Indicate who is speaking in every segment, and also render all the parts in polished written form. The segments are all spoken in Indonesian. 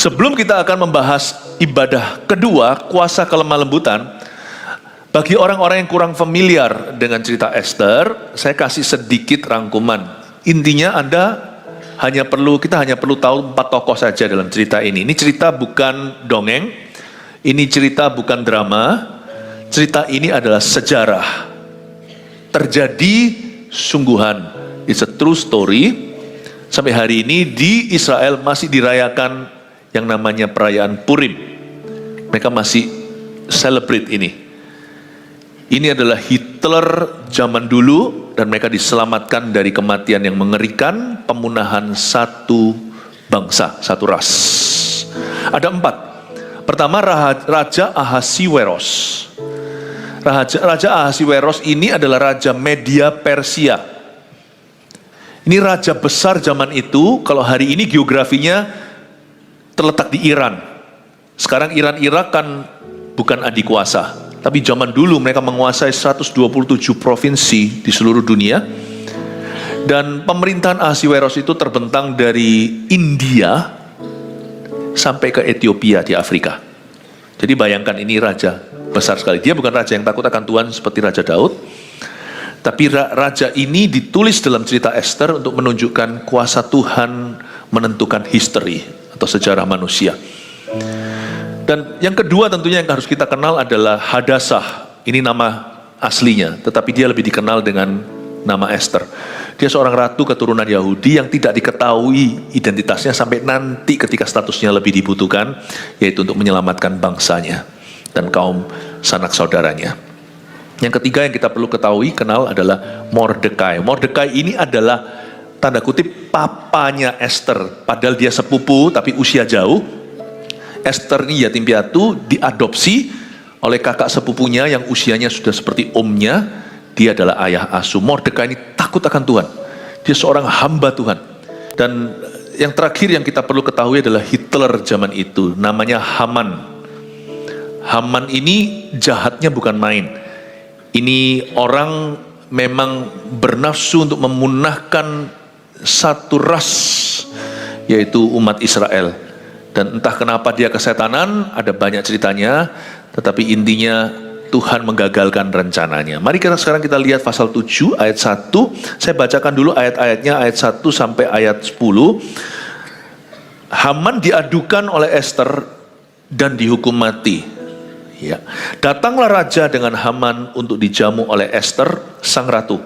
Speaker 1: Sebelum kita akan membahas ibadah kedua, kuasa kelemah lembutan, bagi orang-orang yang kurang familiar dengan cerita Esther, saya kasih sedikit rangkuman. Intinya kita hanya perlu tahu 4 tokoh saja dalam cerita ini. Ini cerita bukan dongeng, ini cerita bukan drama, cerita ini adalah sejarah. Terjadi sungguhan, it's a true story. Sampai hari ini di Israel masih dirayakan yang namanya perayaan Purim. Mereka masih celebrate ini. Ini adalah Hitler zaman dulu dan mereka diselamatkan dari kematian yang mengerikan, pemunahan satu bangsa, satu ras. Ada 4. Pertama, Raja Ahasiweros. Raja Ahasiweros ini adalah Raja Media Persia. Ini raja besar zaman itu. Kalau hari ini geografinya terletak di Iran. Sekarang Iran-Irak kan bukan adik kuasa. Tapi zaman dulu mereka menguasai 127 provinsi di seluruh dunia. Dan pemerintahan Ahasiweros itu terbentang dari India sampai ke Ethiopia di Afrika. Jadi bayangkan ini raja besar sekali. Dia bukan raja yang takut akan Tuhan seperti Raja Daud. Tapi raja ini ditulis dalam cerita Esther untuk menunjukkan kuasa Tuhan menentukan history atau sejarah manusia. Dan yang kedua tentunya yang harus kita kenal adalah Hadassah. Ini nama aslinya, tetapi dia lebih dikenal dengan nama Esther. Dia seorang ratu keturunan Yahudi yang tidak diketahui identitasnya sampai nanti ketika statusnya lebih dibutuhkan, yaitu untuk menyelamatkan bangsanya dan kaum sanak saudaranya. Yang ketiga yang kita perlu kenal adalah Mordekai. Mordekai ini adalah tanda kutip papanya Esther, padahal dia sepupu tapi usia jauh. Esther ini yatim piatu, diadopsi oleh kakak sepupunya yang usianya sudah seperti omnya. Dia adalah ayah asuh. Mordekai ini takut akan Tuhan. Dia seorang hamba Tuhan. Dan yang terakhir yang kita perlu ketahui adalah Hitler zaman itu, namanya Haman. Haman ini jahatnya bukan main. Ini orang memang bernafsu untuk memunahkan satu ras, yaitu umat Israel. Dan entah kenapa dia kesetanan, ada banyak ceritanya, tetapi intinya Tuhan menggagalkan rencananya. Mari sekarang kita lihat pasal 7 ayat 1. Saya bacakan dulu ayat-ayatnya, ayat 1 sampai ayat 10. Haman diadukan oleh Esther dan dihukum mati. Ya. Datanglah raja dengan Haman untuk dijamu oleh Esther, sang ratu.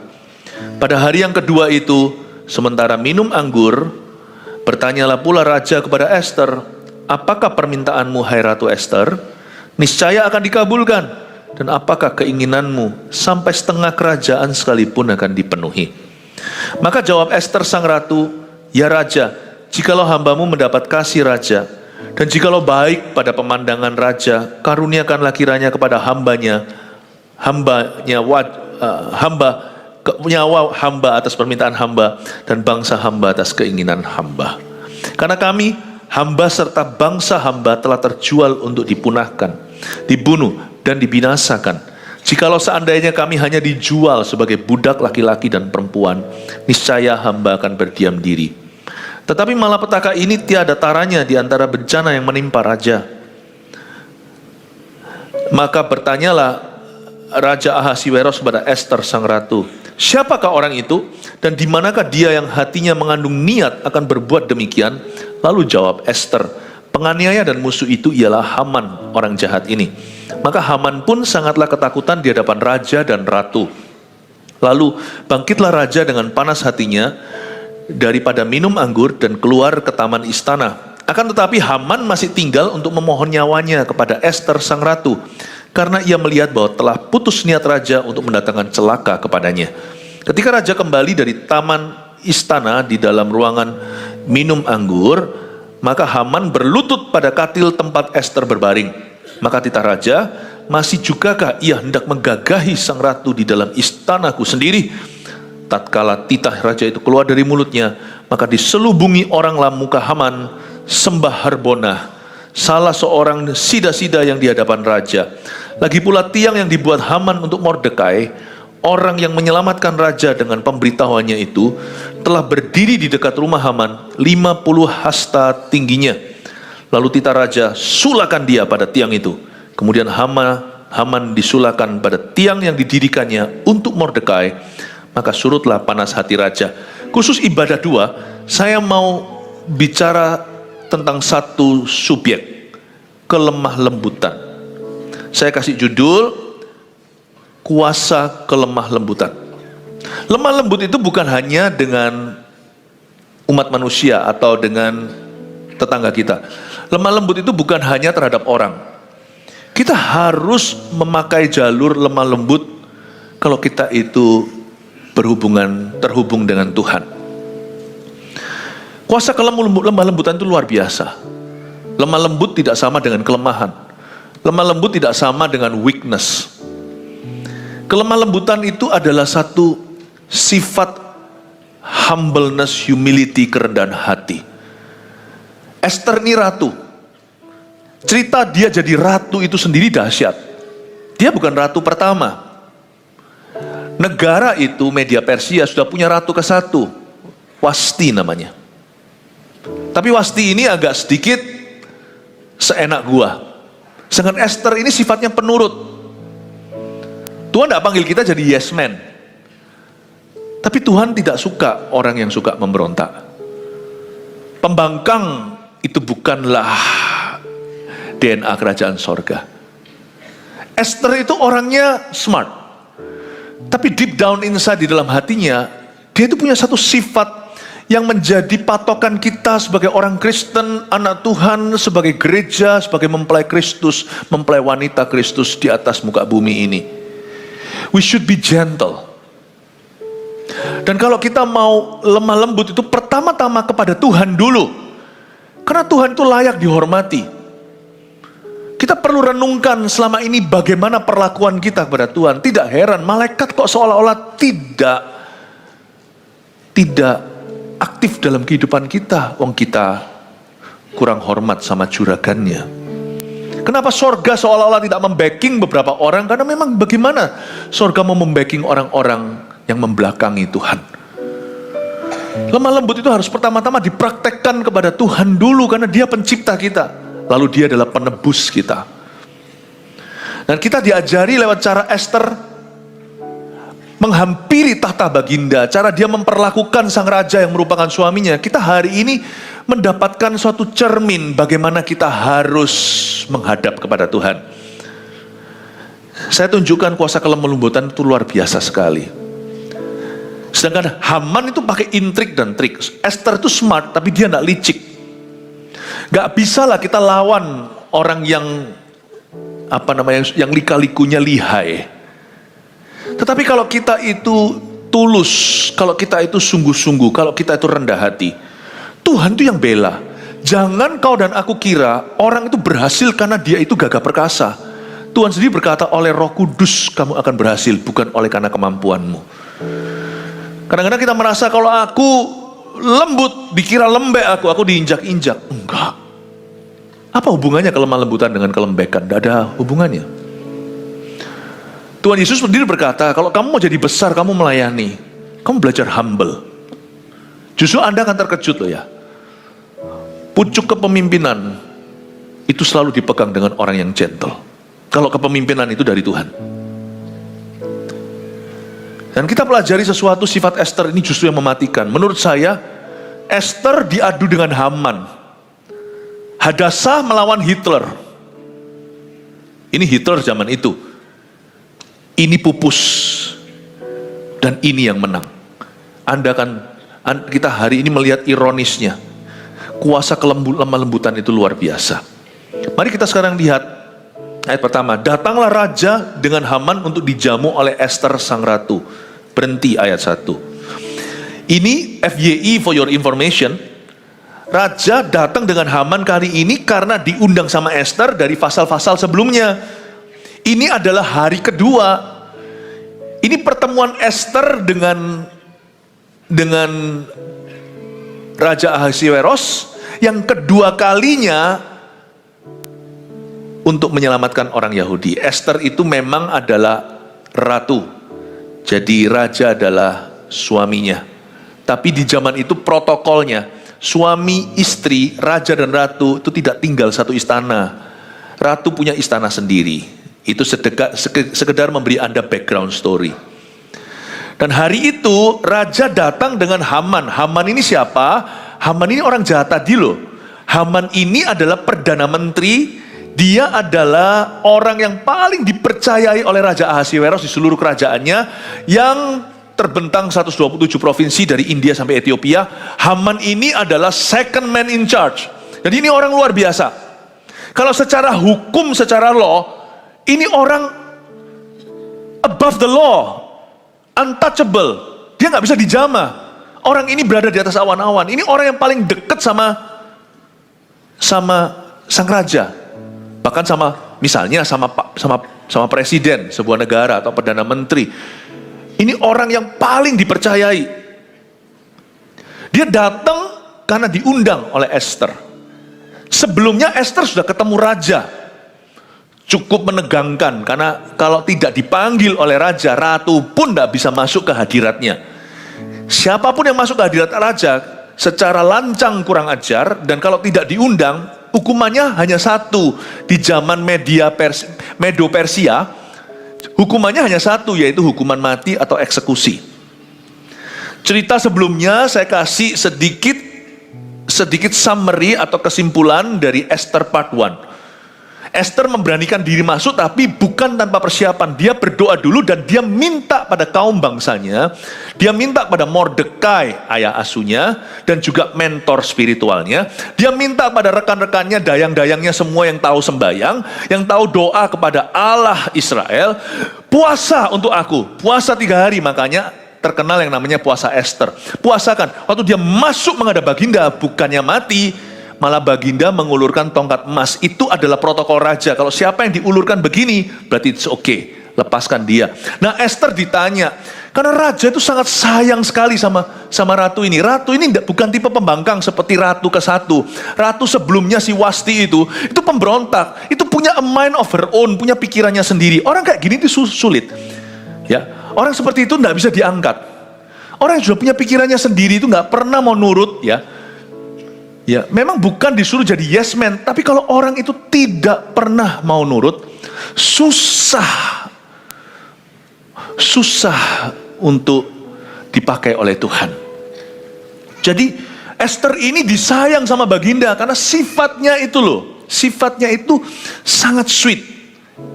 Speaker 1: Pada hari yang kedua itu, sementara minum anggur, bertanyalah pula raja kepada Esther, apakah permintaanmu hai Ratu Esther? Niscaya akan dikabulkan. Dan apakah keinginanmu? Sampai setengah kerajaan sekalipun akan dipenuhi. Maka jawab Esther sang ratu, ya raja, jikalau hambamu mendapat kasih raja, dan jikalau baik pada pemandangan raja, karuniakanlah kiranya kepada nyawa hamba atas permintaan hamba, dan bangsa hamba atas keinginan hamba. Karena kami, hamba serta bangsa hamba telah terjual untuk dipunahkan, dibunuh, dan dibinasakan. Jikalau seandainya kami hanya dijual sebagai budak laki-laki dan perempuan, niscaya hamba akan berdiam diri. Tetapi malapetaka ini tiada taranya di antara bencana yang menimpa raja. Maka bertanyalah Raja Ahasiweros kepada Esther sang ratu, siapakah orang itu dan di manakah dia yang hatinya mengandung niat akan berbuat demikian? Lalu jawab Esther, penganiaya dan musuh itu ialah Haman, orang jahat ini. Maka Haman pun sangatlah ketakutan di hadapan raja dan ratu. Lalu bangkitlah raja dengan panas hatinya daripada minum anggur dan keluar ke taman istana. Akan tetapi Haman masih tinggal untuk memohon nyawanya kepada Esther sang ratu, karena ia melihat bahwa telah putus niat raja untuk mendatangkan celaka kepadanya. Ketika raja kembali dari taman istana di dalam ruangan minum anggur, maka Haman berlutut pada katil tempat Esther berbaring. Maka titah raja, masih jugakah ia hendak menggagahi sang ratu di dalam istanaku sendiri? Tatkala titah raja itu keluar dari mulutnya, maka diselubungi oranglah muka Haman, sembah Harbonah, salah seorang sida-sida yang di hadapan raja. Lagi pula tiang yang dibuat Haman untuk Mordekai, orang yang menyelamatkan raja dengan pemberitahuannya itu, telah berdiri di dekat rumah Haman, 50 hasta tingginya. Lalu titah raja, sulakan dia pada tiang itu. Kemudian Haman disulakan pada tiang yang didirikannya untuk Mordekai. Maka surutlah panas hati raja. Khusus ibadah 2, saya mau bicara tentang satu subjek, kelemah lembutan. Saya kasih judul, kuasa kelemah lembutan. Lemah lembut itu bukan hanya dengan umat manusia atau dengan tetangga kita. Lemah lembut itu bukan hanya terhadap orang. Kita harus memakai jalur lemah lembut kalau kita itu terhubung dengan Tuhan. Kuasa lemah lembutan itu luar biasa. Lemah lembut tidak sama dengan kelemahan. Lemah lembut tidak sama dengan weakness. Kelemah lembutan itu adalah satu sifat humbleness, humility, kerendahan hati. Esther ini ratu. Cerita dia jadi ratu itu sendiri dahsyat. Dia bukan ratu pertama. Negara itu, Media Persia, sudah punya ratu ke-1. Wasti namanya. Tapi Wasti ini agak sedikit seenak gua. Sedangkan Esther ini sifatnya penurut. Tuhan tidak panggil kita jadi yes man. Tapi Tuhan tidak suka orang yang suka memberontak. Pembangkang itu bukanlah DNA kerajaan sorga. Esther itu orangnya smart. Tapi deep down inside di dalam hatinya, dia itu punya satu sifat yang menjadi patokan kita sebagai orang Kristen, anak Tuhan, sebagai gereja, sebagai mempelai Kristus, mempelai wanita Kristus di atas muka bumi ini. We should be gentle. Dan kalau kita mau lemah lembut itu pertama-tama kepada Tuhan dulu. Karena Tuhan itu layak dihormati. Kita perlu renungkan selama ini bagaimana perlakuan kita kepada Tuhan. Tidak heran, malaikat kok seolah-olah tidak aktif dalam kehidupan kita. Wong kita kurang hormat sama juragannya. Kenapa sorga seolah-olah tidak membacking beberapa orang? Karena memang bagaimana sorga mau membacking orang-orang yang membelakangi Tuhan. Lemah lembut itu harus pertama-tama dipraktekkan kepada Tuhan dulu, karena Dia pencipta kita, lalu Dia adalah penebus kita. Dan kita diajari lewat cara Esther menghampiri tahta baginda, cara dia memperlakukan sang raja yang merupakan suaminya. Kita hari ini mendapatkan suatu cermin bagaimana kita harus menghadap kepada Tuhan. Saya tunjukkan kuasa kelemah lembutan itu luar biasa sekali. Sedangkan Haman itu pakai intrik dan trik. Esther itu smart, tapi dia tidak licik. Gak bisa lah kita lawan orang yang yang lika-likunya lihai. Tetapi kalau kita itu tulus, kalau kita itu sungguh-sungguh, kalau kita itu rendah hati, Tuhan itu yang bela. Jangan kau dan aku kira orang itu berhasil karena dia itu gagah perkasa. Tuhan sendiri berkata, oleh Roh Kudus kamu akan berhasil, bukan oleh karena kemampuanmu. Kadang-kadang kita merasa kalau aku lembut, dikira lembek aku diinjak-injak. Enggak. Apa hubungannya kelemah lembutan dengan kelembekan? Tidak ada hubungannya. Tuhan Yesus sendiri berkata, kalau kamu mau jadi besar, kamu melayani, kamu belajar humble. Justru Anda akan terkejut loh ya. Pucuk kepemimpinan itu selalu dipegang dengan orang yang gentle. Kalau kepemimpinan itu dari Tuhan. Dan kita pelajari sesuatu, sifat Esther ini justru yang mematikan. Menurut saya, Esther diadu dengan Haman. Hadassah melawan Hitler. Ini Hitler zaman itu. Ini pupus. Dan ini yang menang. Kita hari ini melihat ironisnya. Kuasa lemah lembutan itu luar biasa. Mari kita sekarang lihat ayat pertama. Datanglah raja dengan Haman untuk dijamu oleh Esther sang ratu. Berhenti ayat 1. Ini FYI for your information. Raja datang dengan Haman kali ini karena diundang sama Esther dari pasal-pasal sebelumnya. Ini adalah hari kedua. Ini pertemuan Esther dengan Raja Ahasiweros yang kedua kalinya untuk menyelamatkan orang Yahudi. Esther itu memang adalah ratu. Jadi raja adalah suaminya. Tapi di zaman itu protokolnya, suami, istri, raja dan ratu itu tidak tinggal satu istana. Ratu punya istana sendiri. Itu sekedar memberi Anda background story. Dan hari itu raja datang dengan Haman. Haman ini siapa? Haman ini orang jahat tadi loh. Haman ini adalah perdana menteri. Dia adalah orang yang paling dipercayai oleh Raja Ahasiweros di seluruh kerajaannya, yang terbentang 127 provinsi dari India sampai Ethiopia. Haman ini adalah second man in charge. Jadi ini orang luar biasa. Kalau secara hukum, secara law, ini orang above the law, untouchable. Dia nggak bisa dijamah. Orang ini berada di atas awan-awan. Ini orang yang paling dekat sama sang raja. Bahkan misalnya sama presiden sebuah negara atau perdana menteri. Ini orang yang paling dipercayai. Dia datang karena diundang oleh Esther. Sebelumnya Esther sudah ketemu raja. Cukup menegangkan, karena kalau tidak dipanggil oleh raja, ratu pun tidak bisa masuk ke hadiratnya. Siapapun yang masuk ke hadirat raja secara lancang kurang ajar, dan kalau tidak diundang, hukumannya hanya satu. Di zaman Medo Persia, hukumannya hanya satu, yaitu hukuman mati atau eksekusi. Cerita sebelumnya saya kasih sedikit summary atau kesimpulan dari Esther part 1. Esther memberanikan diri masuk, tapi bukan tanpa persiapan. Dia berdoa dulu dan dia minta pada kaum bangsanya, dia minta pada Mordekai, ayah asuhnya, dan juga mentor spiritualnya. Dia minta pada rekan-rekannya, dayang-dayangnya semua yang tahu sembahyang, yang tahu doa kepada Allah Israel, puasa untuk aku, puasa 3 hari, makanya terkenal yang namanya puasa Esther. Puasakan. Waktu dia masuk menghadap baginda, bukannya mati, malah baginda mengulurkan tongkat emas. Itu adalah protokol raja. Kalau siapa yang diulurkan begini, berarti it's okay, lepaskan dia. Nah, Esther ditanya, karena raja itu sangat sayang sekali sama ratu ini. Ratu ini bukan tipe pembangkang seperti ratu ke-1. Ratu sebelumnya si Wasti itu pemberontak. Itu punya a mind of her own, punya pikirannya sendiri. Orang kayak gini itu sulit. Ya, orang seperti itu tidak bisa diangkat. Orang yang sudah punya pikirannya sendiri itu nggak pernah mau nurut, ya. Ya, memang bukan disuruh jadi yes man, tapi kalau orang itu tidak pernah mau nurut, susah untuk dipakai oleh Tuhan. Jadi Esther ini disayang sama baginda karena sifatnya itu sangat sweet.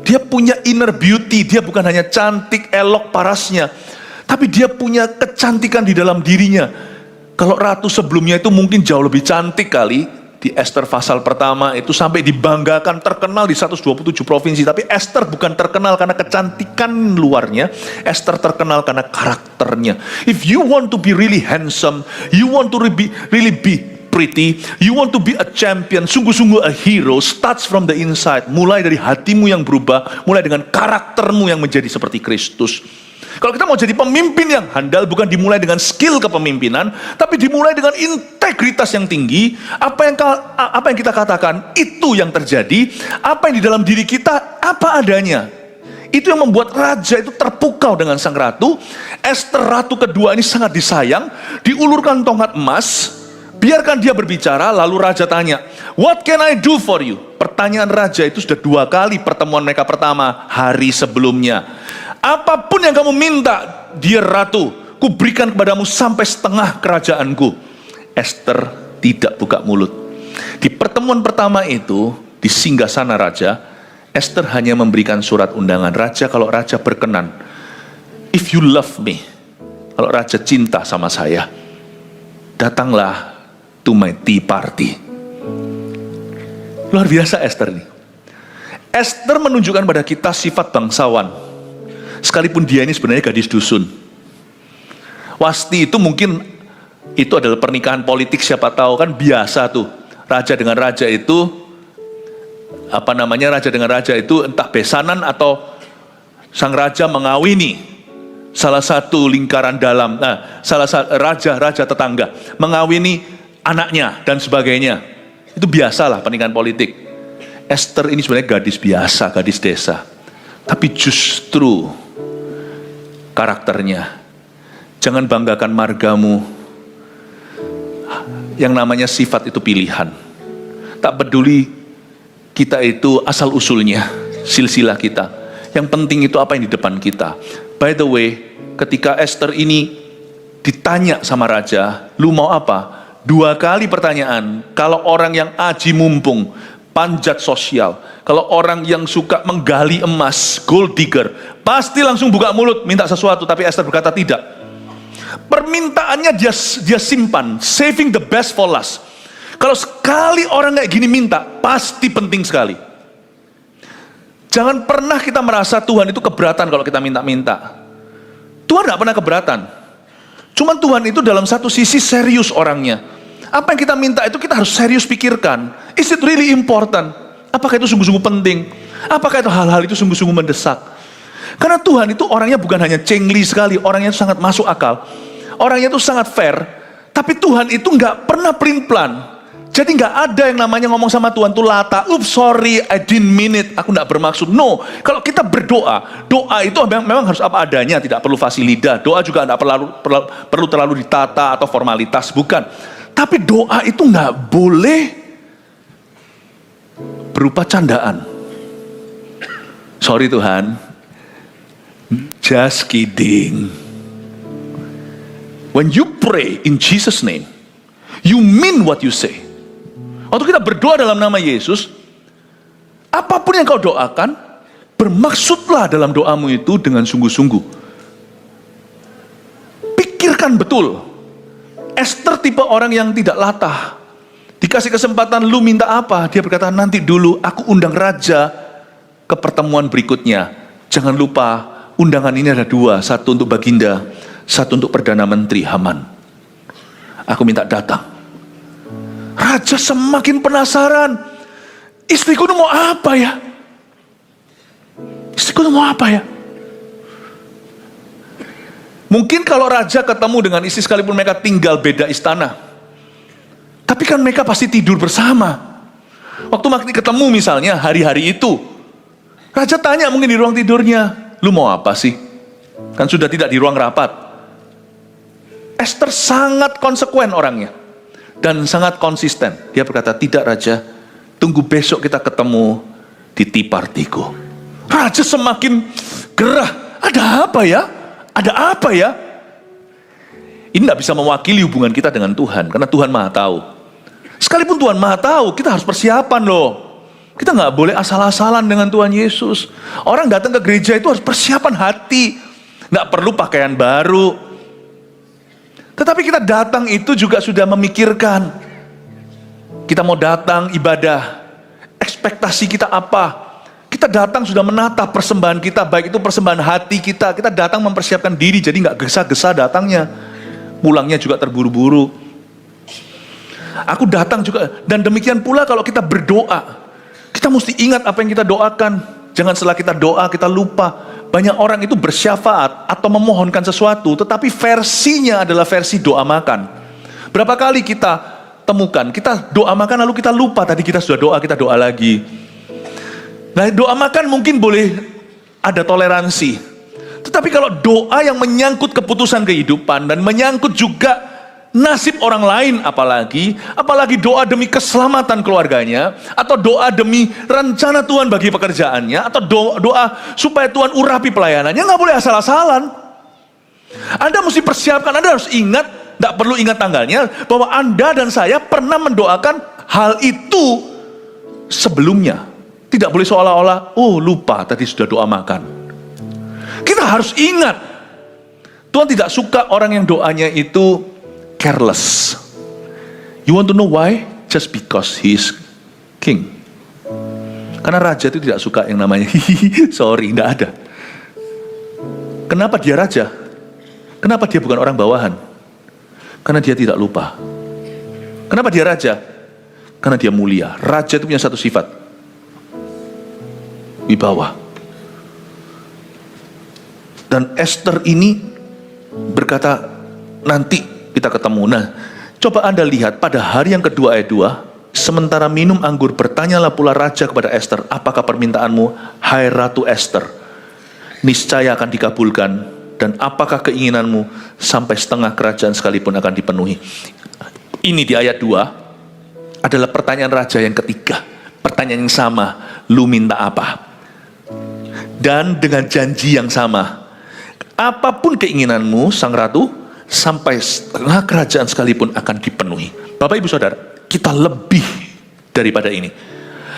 Speaker 1: Dia punya inner beauty, dia bukan hanya cantik, elok parasnya, tapi dia punya kecantikan di dalam dirinya. Kalau ratu sebelumnya itu mungkin jauh lebih cantik kali. Di Esther pasal pertama itu sampai dibanggakan, terkenal di 127 provinsi. Tapi Esther bukan terkenal karena kecantikan luarnya. Esther terkenal karena karakternya. If you want to be really handsome, you want to really be pretty, you want to be a champion, sungguh-sungguh a hero, starts from the inside. Mulai dari hatimu yang berubah, mulai dengan karaktermu yang menjadi seperti Kristus. Kalau kita mau jadi pemimpin yang handal, bukan dimulai dengan skill kepemimpinan, tapi dimulai dengan integritas yang tinggi. Apa yang kita katakan, itu yang terjadi. Apa yang di dalam diri kita, apa adanya. Itu yang membuat raja itu terpukau dengan sang ratu. Esther, ratu kedua ini sangat disayang. Diulurkan tongkat emas, biarkan dia berbicara. Lalu raja tanya, what can I do for you? Pertanyaan raja itu sudah 2 kali pertemuan mereka pertama hari sebelumnya. Apapun yang kamu minta, dear ratu, kuberikan kepadamu sampai setengah kerajaanku. Esther tidak buka mulut. Di pertemuan pertama itu, di singgasana raja, Esther hanya memberikan surat undangan. Raja, kalau raja berkenan, if you love me, kalau raja cinta sama saya, datanglah to my tea party. Luar biasa Esther ini. Esther menunjukkan pada kita sifat bangsawan. Sekalipun dia ini sebenarnya gadis dusun. Wasti itu mungkin itu adalah pernikahan politik, siapa tahu kan biasa tuh. Raja dengan raja itu raja dengan raja itu entah besanan atau sang raja mengawini salah satu lingkaran dalam, salah satu raja tetangga mengawini anaknya dan sebagainya. Itu biasalah pernikahan politik. Esther ini sebenarnya gadis biasa, gadis desa. Tapi justru karakternya, jangan banggakan margamu yang namanya sifat itu pilihan. Tak peduli kita itu asal usulnya, silsilah kita. Yang penting itu apa yang di depan kita. By the way, ketika Esther ini ditanya sama raja, lu mau apa? 2 kali pertanyaan. Kalau orang yang aji mumpung, panjat sosial, kalau orang yang suka menggali emas, gold digger, pasti langsung buka mulut minta sesuatu. Tapi Esther berkata tidak. Permintaannya dia simpan, saving the best for last. Kalau sekali orang kayak gini minta, pasti penting sekali. Jangan pernah kita merasa Tuhan itu keberatan kalau kita minta-minta. Tuhan tidak pernah keberatan. Cuman Tuhan itu dalam satu sisi serius orangnya. Apa yang kita minta itu kita harus serius pikirkan. Is it really important? Apakah itu sungguh-sungguh penting? Apakah itu hal-hal itu sungguh-sungguh mendesak? Karena Tuhan itu orangnya bukan hanya cengli sekali, orangnya itu sangat masuk akal. Orangnya itu sangat fair. Tapi Tuhan itu nggak pernah pelin-pelan. Jadi nggak ada yang namanya ngomong sama Tuhan tuh lata, oops sorry I didn't mean it, aku nggak bermaksud. No, kalau kita berdoa, doa itu memang harus apa adanya, tidak perlu fasih lidah. Doa juga nggak perlu terlalu ditata atau formalitas, bukan. Tapi doa itu nggak boleh berupa candaan. Sorry Tuhan, just kidding. When you pray in Jesus' name, you mean what you say. Waktu kita berdoa dalam nama Yesus, apapun yang kau doakan, bermaksudlah dalam doamu itu dengan sungguh-sungguh. Pikirkan betul. Esther tipe orang yang tidak latah. Dikasih kesempatan, lu minta apa? Dia berkata, nanti dulu aku undang raja ke pertemuan berikutnya. Jangan lupa, undangan ini ada 2. Satu untuk Baginda, satu untuk Perdana Menteri Haman. Aku minta datang. Raja semakin penasaran. Istriku itu mau apa ya? Istriku itu mau apa ya? Mungkin kalau raja ketemu dengan istri sekalipun mereka tinggal beda istana. Tapi kan mereka pasti tidur bersama. Waktu ketemu misalnya hari-hari itu. Raja tanya mungkin di ruang tidurnya. Lu mau apa sih? Kan sudah tidak di ruang rapat. Esther sangat konsekuen orangnya. Dan sangat konsisten. Dia berkata, tidak raja, tunggu besok kita ketemu di tea party-ku. Raja semakin gerah. Ada apa ya? Ada apa ya? Ini tidak bisa mewakili hubungan kita dengan Tuhan. Karena Tuhan Maha Tahu. Sekalipun Tuhan Maha Tahu, kita harus persiapan loh. Kita nggak boleh asal-asalan dengan Tuhan Yesus. Orang datang ke gereja itu harus persiapan hati. Nggak perlu pakaian baru. Tetapi kita datang itu juga sudah memikirkan. Kita mau datang ibadah. Ekspektasi kita apa? Kita datang sudah menata persembahan kita. Baik itu persembahan hati kita. Kita datang mempersiapkan diri. Jadi nggak gesa-gesa datangnya. Pulangnya juga terburu-buru. Aku datang juga. Dan demikian pula kalau kita berdoa. Kita mesti ingat apa yang kita doakan. Jangan setelah kita doa kita lupa. Banyak orang itu bersyafaat atau memohonkan sesuatu, tetapi versinya adalah versi doa makan. Berapa kali kita temukan, kita doa makan lalu kita lupa, tadi kita sudah doa, kita doa lagi. Nah, doa makan mungkin boleh ada toleransi. Tetapi kalau doa yang menyangkut keputusan kehidupan dan menyangkut juga nasib orang lain, apalagi doa demi keselamatan keluarganya, atau doa demi rencana Tuhan bagi pekerjaannya, atau doa supaya Tuhan urapi pelayanannya, nggak boleh asal-asalan. Anda mesti persiapkan, Anda harus ingat, tidak perlu ingat tanggalnya, bahwa Anda dan saya pernah mendoakan hal itu sebelumnya. Tidak boleh seolah-olah, oh lupa tadi sudah doa makan. Kita harus ingat, Tuhan tidak suka orang yang doanya itu careless. You want to know why? Just because he is king. Karena raja itu tidak suka yang namanya sorry, tidak ada. Kenapa dia raja? Kenapa dia bukan orang bawahan? Karena dia tidak lupa. Kenapa dia raja? Karena dia mulia. Raja itu punya satu sifat, wibawa. Dan Esther ini berkata, nanti kita ketemu. Nah, coba Anda lihat pada hari yang kedua ayat 2, sementara minum anggur bertanyalah pula raja kepada Esther, apakah permintaanmu, hai Ratu Esther? Niscaya akan dikabulkan, dan apakah keinginanmu, sampai setengah kerajaan sekalipun akan dipenuhi. Ini di ayat 2 adalah pertanyaan raja yang ketiga. Pertanyaan yang sama, lu minta apa? Dan dengan janji yang sama, apapun keinginanmu, sang ratu, sampai setengah kerajaan sekalipun akan dipenuhi. Bapak ibu saudara, kita lebih daripada ini.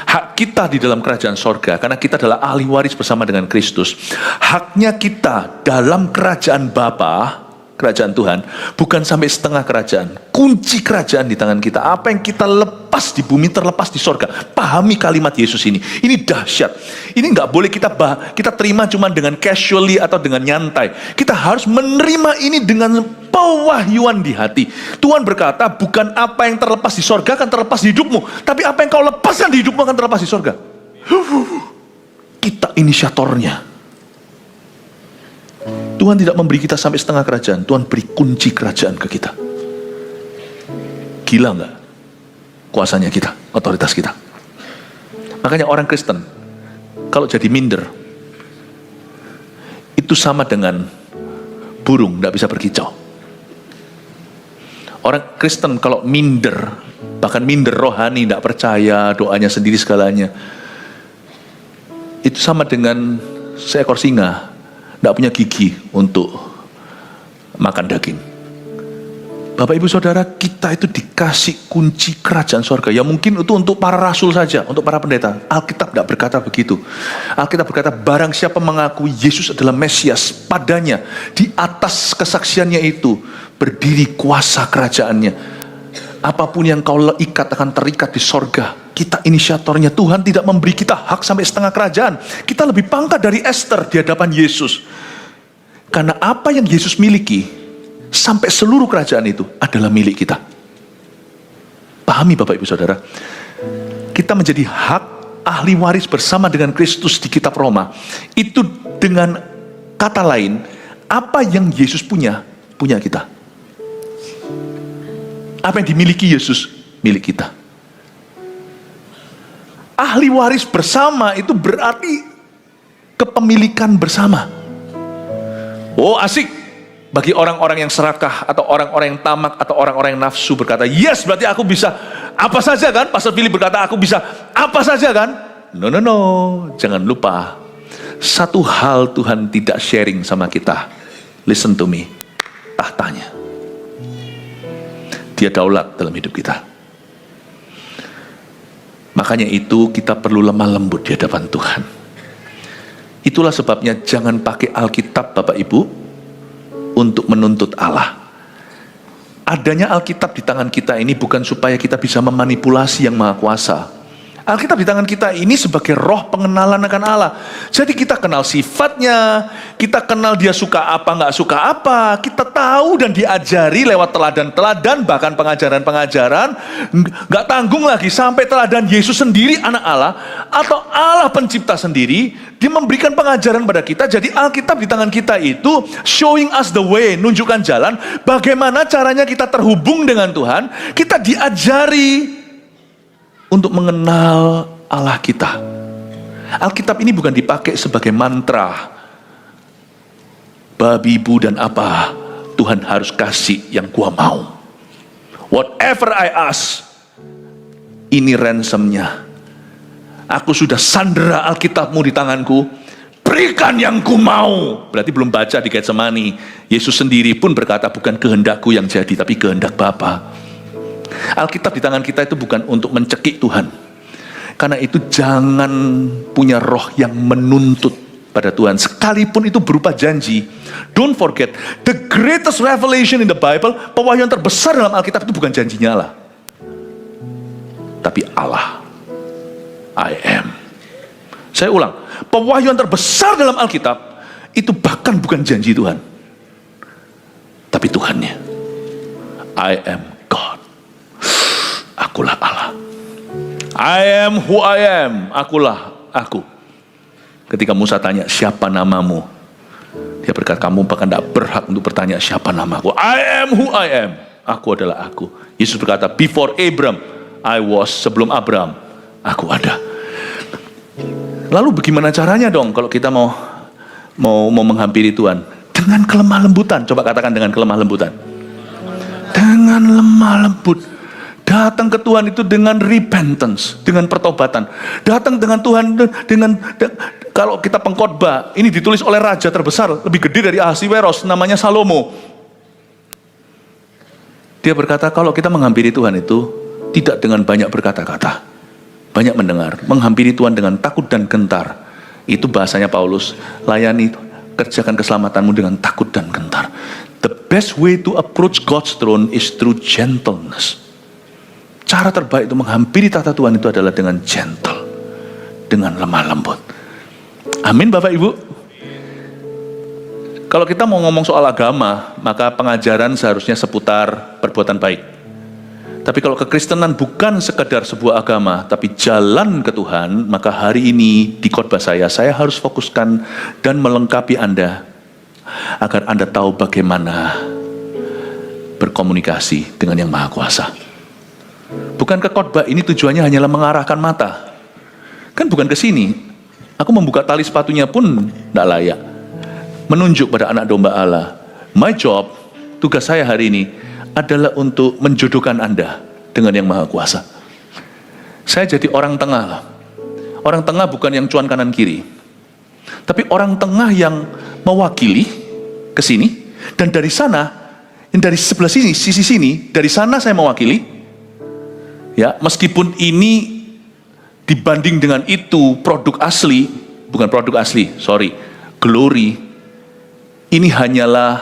Speaker 1: Hak kita di dalam kerajaan sorga, karena kita adalah ahli waris bersama dengan Kristus. Haknya kita dalam kerajaan Bapa, kerajaan Tuhan, bukan sampai setengah kerajaan. Kunci kerajaan di tangan kita. Apa yang kita lepas di bumi terlepas di sorga. Pahami kalimat Yesus ini. Ini dahsyat. Ini nggak boleh kita terima cuma dengan casually atau dengan nyantai. Kita harus menerima ini dengan pewahyuan di hati. Tuhan berkata, bukan apa yang terlepas di sorga akan terlepas di hidupmu, tapi apa yang kau lepaskan di hidupmu akan terlepas di sorga. Kita inisiatornya. Tuhan tidak memberi kita sampai setengah kerajaan. Tuhan beri kunci kerajaan ke kita. Gila nggak kuasanya kita, otoritas kita? Makanya orang Kristen kalau jadi minder, itu sama dengan burung nggak bisa berkicau. Orang Kristen kalau minder, bahkan minder rohani, nggak percaya doanya sendiri segalanya, itu sama dengan seekor singa nggak punya gigi untuk makan daging. Bapak ibu saudara, kita itu dikasih kunci kerajaan sorga. Ya mungkin itu untuk para rasul saja, untuk para pendeta. Alkitab tidak berkata begitu. Alkitab berkata, barang siapa mengaku Yesus adalah Mesias, padanya di atas kesaksiannya itu berdiri kuasa kerajaannya. Apapun yang kau ikat akan terikat di sorga. Kita inisiatornya. Tuhan tidak memberi kita hak sampai setengah kerajaan. Kita lebih pangkat dari Esther di hadapan Yesus. Karena apa yang Yesus miliki, sampai seluruh kerajaan itu adalah milik kita. Pahami Bapak Ibu Saudara. Kita menjadi hak ahli waris bersama dengan Kristus di kitab Roma. Itu dengan kata lain, apa yang Yesus punya, punya kita. Apa yang dimiliki Yesus, milik kita. Ahli waris bersama itu berarti kepemilikan bersama. Oh asik bagi orang-orang yang serakah atau orang-orang yang tamak atau orang-orang yang nafsu berkata, yes berarti aku bisa apa saja kan? Pastor Philip berkata aku bisa apa saja kan? No, jangan lupa. Satu hal Tuhan tidak sharing sama kita. Listen to me. Tahtanya. Dia daulat dalam hidup kita. Makanya itu kita perlu lemah lembut di hadapan Tuhan. Itulah sebabnya jangan pakai Alkitab Bapak Ibu untuk menuntut Allah. Adanya Alkitab di tangan kita ini bukan supaya kita bisa memanipulasi yang Maha Kuasa. Alkitab di tangan kita ini sebagai roh pengenalan akan Allah. Jadi kita kenal sifatnya, kita kenal dia suka apa, nggak suka apa. Kita tahu dan diajari lewat teladan-teladan, bahkan pengajaran-pengajaran. Nggak tanggung lagi sampai teladan Yesus sendiri, anak Allah, atau Allah pencipta sendiri, dia memberikan pengajaran pada kita. Jadi Alkitab di tangan kita itu showing us the way, nunjukkan jalan. Bagaimana caranya kita terhubung dengan Tuhan. Kita diajari untuk mengenal Allah kita. Alkitab ini bukan dipakai sebagai mantra. Babi, bu, dan apa. Tuhan harus kasih yang gua mau. Whatever I ask. Ini ransomnya. Aku sudah sandera Alkitabmu di tanganku. Berikan yang ku mau. Berarti belum baca di Getsemani. Yesus sendiri pun berkata, bukan kehendakku yang jadi, tapi kehendak Bapa. Alkitab di tangan kita itu bukan untuk mencekik Tuhan. Karena itu jangan punya roh yang menuntut pada Tuhan. Sekalipun itu berupa janji. Don't forget, the greatest revelation in the Bible, pewahyuan terbesar dalam Alkitab itu bukan janjinya Allah. Tapi Allah. I am. Saya ulang, pewahyuan terbesar dalam Alkitab itu bahkan bukan janji Tuhan. Tapi Tuhannya. I am God. Akulah Allah. I am who I am. Akulah aku. Ketika Musa tanya, siapa namamu? Dia berkata, kamu bahkan tidak berhak untuk bertanya siapa namaku. I am who I am. Aku adalah aku. Yesus berkata, before Abram, I was. Sebelum Abraham, aku ada. Lalu bagaimana caranya dong kalau kita mau menghampiri Tuhan? Dengan kelemah lembutan. Coba katakan dengan kelemah lembutan. Dengan lemah lembut. Datang ke Tuhan itu dengan repentance, dengan pertobatan. Datang dengan Tuhan kalau kita pengkhotbah, ini ditulis oleh raja terbesar, lebih gede dari Ahasiweros, namanya Salomo. Dia berkata, kalau kita menghampiri Tuhan itu tidak dengan banyak berkata-kata, banyak mendengar, menghampiri Tuhan dengan takut dan gentar. Itu bahasanya Paulus, layani, kerjakan keselamatanmu dengan takut dan gentar. The best way to approach God's throne is through gentleness. Cara terbaik untuk menghampiri tahta Tuhan itu adalah dengan gentle, dengan lemah lembut. Amin Bapak Ibu. Kalau kita mau ngomong soal agama, maka pengajaran seharusnya seputar perbuatan baik. Tapi kalau kekristenan bukan sekedar sebuah agama, tapi jalan ke Tuhan, maka hari ini di khotbah saya harus fokuskan dan melengkapi Anda, agar Anda tahu bagaimana berkomunikasi dengan Yang Maha Kuasa. Bukankah khotbah ini tujuannya hanyalah mengarahkan mata? Kan bukan ke sini. Aku membuka tali sepatunya pun tidak layak. Menunjuk pada anak domba Allah. My job, tugas saya hari ini adalah untuk menjodohkan Anda dengan Yang Maha Kuasa. Saya jadi orang tengah. Orang tengah bukan yang cuan kanan kiri, tapi orang tengah yang mewakili ke sini, dan dari sana, dari sebelah sini, sisi sini, dari sana saya mewakili. Ya, meskipun ini dibanding dengan itu produk asli, bukan produk asli, glory. Ini hanyalah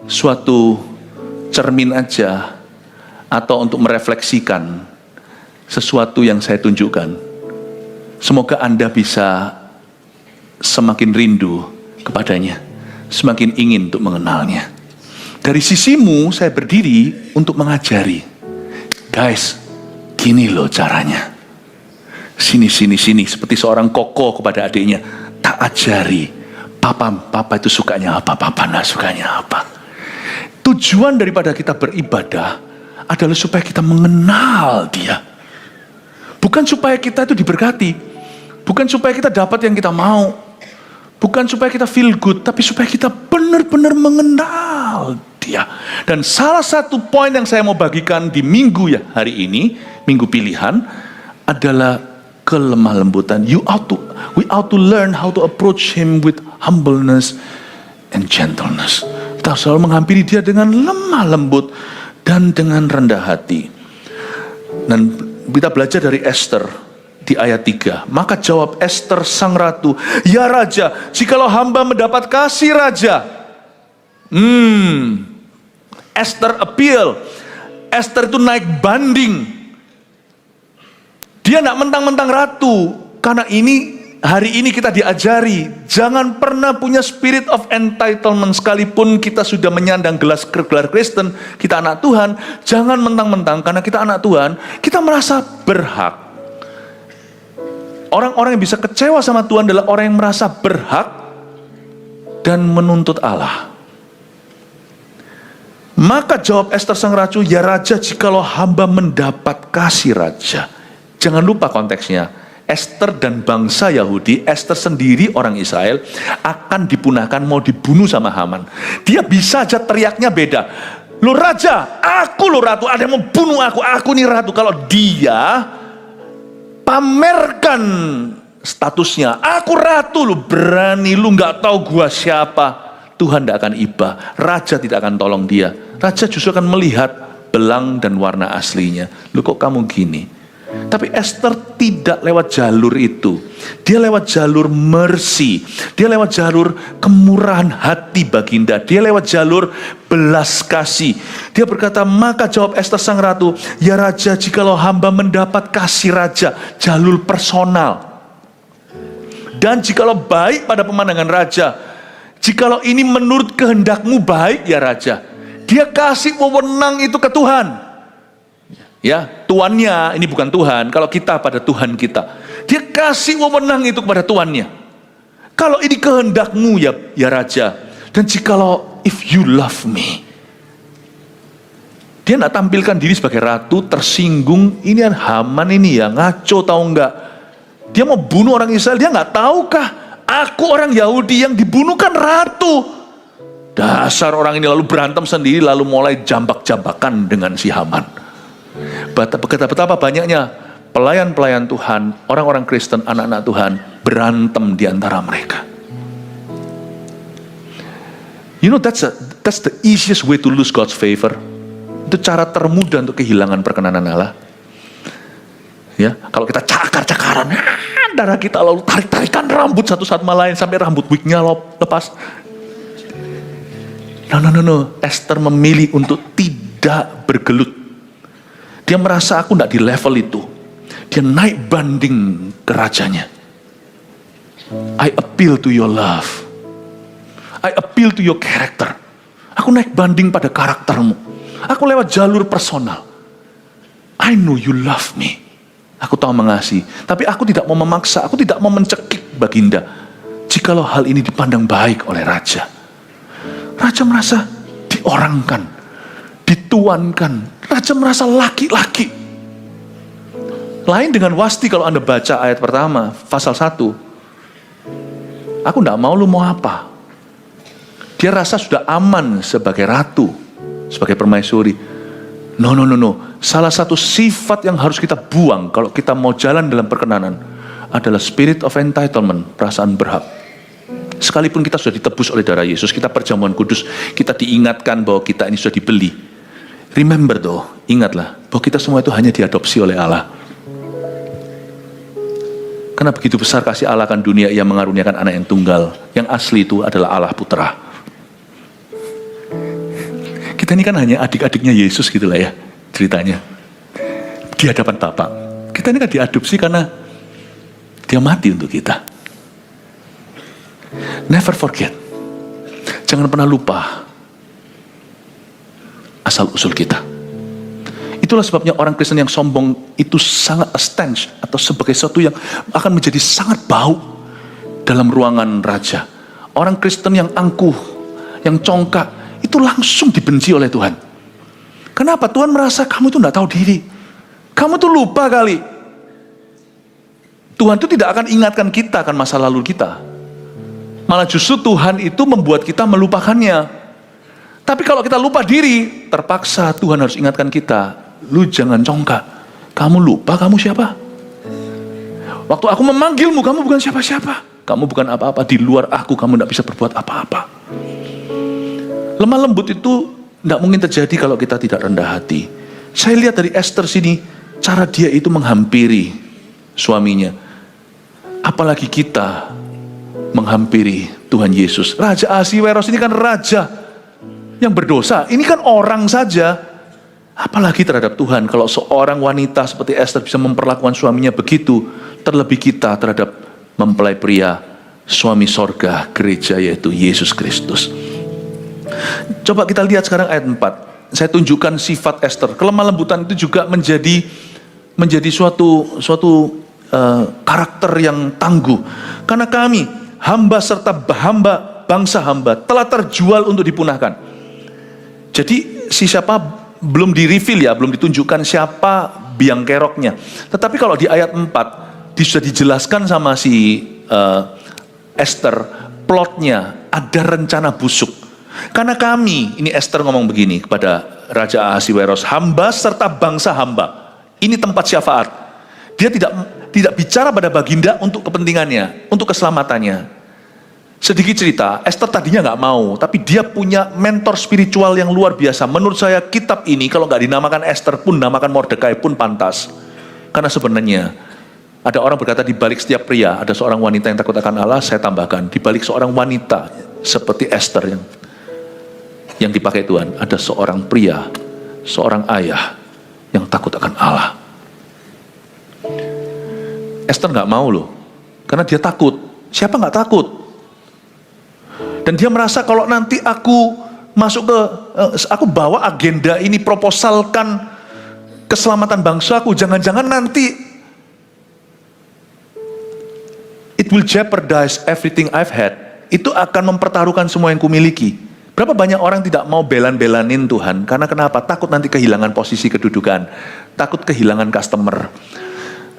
Speaker 1: suatu cermin aja, atau untuk merefleksikan sesuatu yang saya tunjukkan. Semoga Anda bisa semakin rindu kepadanya, semakin ingin untuk mengenalnya. Dari sisimu saya berdiri untuk mengajari. Guys, gini loh caranya. Sini, seperti seorang koko kepada adiknya. Tak ajari, papa itu sukanya apa, papa nah sukanya apa. Tujuan daripada kita beribadah adalah supaya kita mengenal Dia. Bukan supaya kita itu diberkati, bukan supaya kita dapat yang kita mau, bukan supaya kita feel good, tapi supaya kita benar-benar mengenal Dia. Dan salah satu poin yang saya mau bagikan di minggu hari ini, minggu pilihan, adalah kelemah lembutan. We ought to learn how to approach Him with humbleness and gentleness. Kita selalu menghampiri Dia dengan lemah lembut dan dengan rendah hati. Dan kita belajar dari Esther di ayat 3. Maka jawab Esther sang ratu, ya raja, jikalau hamba mendapat kasih raja. Esther appeal. Esther itu naik banding. Dia tidak mentang-mentang ratu. Karena hari ini kita diajari, jangan pernah punya spirit of entitlement. Sekalipun kita sudah menyandang gelar Kristen, kita anak Tuhan, jangan mentang-mentang karena kita anak Tuhan, kita merasa berhak. Orang-orang yang bisa kecewa sama Tuhan adalah orang yang merasa berhak dan menuntut Allah. Maka jawab Esther sang ratu, ya raja, jikalau hamba mendapat kasih raja. Jangan lupa konteksnya. Esther dan bangsa Yahudi, Esther sendiri orang Israel, akan dipunahkan, mau dibunuh sama Haman. Dia bisa aja teriaknya beda. Lo raja, aku lo ratu, ada yang mau bunuh aku nih ratu. Kalau dia pamerkan statusnya, aku ratu, lo berani, lo gak tahu gua siapa, Tuhan tidak akan iba, raja tidak akan tolong dia. Raja justru akan melihat belang dan warna aslinya. Lo kok kamu gini? Tapi Esther tidak lewat jalur itu. Dia lewat jalur mercy. Dia lewat jalur kemurahan hati baginda. Dia lewat jalur belas kasih. Dia berkata, maka jawab Esther sang ratu, ya raja, jikalau hamba mendapat kasih raja. Jalur personal. Dan jikalau baik pada pemandangan raja, jikalau ini menurut kehendakmu baik ya raja. Dia kasih wewenang itu ke Tuhan. Ya, tuannya ini bukan Tuhan. Kalau kita pada Tuhan kita, dia kasih wewenang itu kepada tuannya. Kalau ini kehendakmu ya raja. Dan jikalau if you love me, dia tidak tampilkan diri sebagai ratu, tersinggung. Ini Haman ini ya ngaco, tahu enggak? Dia mau bunuh orang Israel, dia nggak tahukah? Aku orang Yahudi yang dibunuh kan ratu. Dasar orang ini lalu berantem sendiri, lalu mulai jambak-jambakan dengan si Haman. Betapa banyaknya pelayan-pelayan Tuhan, orang-orang Kristen, anak-anak Tuhan berantem di antara mereka. You know, that's the easiest way to lose God's favor. Itu cara termudah untuk kehilangan perkenanan Allah. Ya, kalau kita cakar-cakaran, darah kita lalu tarik-tarikan rambut satu sama lain sampai rambut wignya lepas. No. Esther memilih untuk tidak bergelut. Dia merasa aku tidak di level itu. Dia naik banding ke rajanya. I appeal to your love. I appeal to your character. Aku naik banding pada karaktermu. Aku lewat jalur personal. I know you love me. Aku tahu mengasihi. Tapi aku tidak mau memaksa. Aku tidak mau mencekik Baginda. Jikalau hal ini dipandang baik oleh raja. Raja merasa diorangkan. Dituankan. Raja merasa laki-laki. Lain dengan Wasti kalau Anda baca ayat pertama, pasal 1. Aku tidak mau, lu mau apa? Dia rasa sudah aman sebagai ratu, sebagai permaisuri. No. Salah satu sifat yang harus kita buang kalau kita mau jalan dalam perkenanan adalah spirit of entitlement, perasaan berhak. Sekalipun kita sudah ditebus oleh darah Yesus, kita perjamuan kudus, kita diingatkan bahwa kita ini sudah dibeli. Remember ingatlah bahwa kita semua itu hanya diadopsi oleh Allah. Karena begitu besar kasih Allah akan dunia, Ia mengaruniakan anak yang tunggal. Yang asli itu adalah Allah Putra. Kita ini kan hanya adik-adiknya Yesus gitulah ya ceritanya. Di hadapan Bapa. Kita ini kan diadopsi karena Dia mati untuk kita. Never forget. Jangan pernah lupa asal-usul kita. Itulah sebabnya orang Kristen yang sombong itu sangat stench atau sebagai sesuatu yang akan menjadi sangat bau dalam ruangan raja. Orang Kristen yang angkuh, yang congkak, itu langsung dibenci oleh Tuhan. Kenapa? Tuhan merasa kamu itu tidak tahu diri. Kamu tuh lupa kali. Tuhan itu tidak akan ingatkan kita akan masa lalu kita. Malah justru Tuhan itu membuat kita melupakannya. Tapi kalau kita lupa diri, terpaksa Tuhan harus ingatkan kita. Lu jangan congkak. Kamu lupa kamu siapa? Waktu aku memanggilmu, kamu bukan siapa-siapa. Kamu bukan apa-apa. Di luar aku, kamu tidak bisa berbuat apa-apa. Lemah lembut itu tidak mungkin terjadi kalau kita tidak rendah hati. Saya lihat dari Esther sini, cara dia itu menghampiri suaminya. Apalagi kita menghampiri Tuhan Yesus. Raja Ahasiweros ini kan raja yang berdosa. Ini kan orang saja. Apalagi terhadap Tuhan, kalau seorang wanita seperti Esther bisa memperlakukan suaminya begitu, terlebih kita terhadap mempelai pria, suami sorga, gereja yaitu Yesus Kristus. Coba kita lihat sekarang ayat 4. Saya tunjukkan sifat Esther. Kelemah lembutan itu juga menjadi suatu karakter yang tangguh. Karena kami, hamba serta bangsa hamba, telah terjual untuk dipunahkan. Jadi siapa belum di-reveal ya, belum ditunjukkan siapa biang keroknya. Tetapi kalau di ayat 4, sudah dijelaskan sama si Esther, plotnya ada rencana busuk. Karena kami, ini Esther ngomong begini kepada Raja Ahasiweros, hamba serta bangsa hamba. Ini tempat syafaat. Dia tidak bicara pada Baginda untuk kepentingannya, untuk keselamatannya. Sedikit cerita, Esther tadinya nggak mau, tapi dia punya mentor spiritual yang luar biasa. Menurut saya kitab ini kalau nggak dinamakan Esther pun, namakan Mordekai pun pantas. Karena sebenarnya ada orang berkata di balik setiap pria ada seorang wanita yang takut akan Allah. Saya tambahkan di balik seorang wanita seperti Esther yang dipakai Tuhan, ada seorang pria, seorang ayah yang takut akan Allah. Esther nggak mau loh, karena dia takut. Siapa nggak takut? Dan dia merasa kalau nanti aku aku bawa agenda ini, proposalkan keselamatan bangsaku, jangan-jangan nanti it will jeopardize everything I've had. Itu akan mempertaruhkan semua yang kumiliki. Berapa banyak orang tidak mau belan-belanin Tuhan, karena kenapa? Takut nanti kehilangan posisi kedudukan, takut kehilangan customer.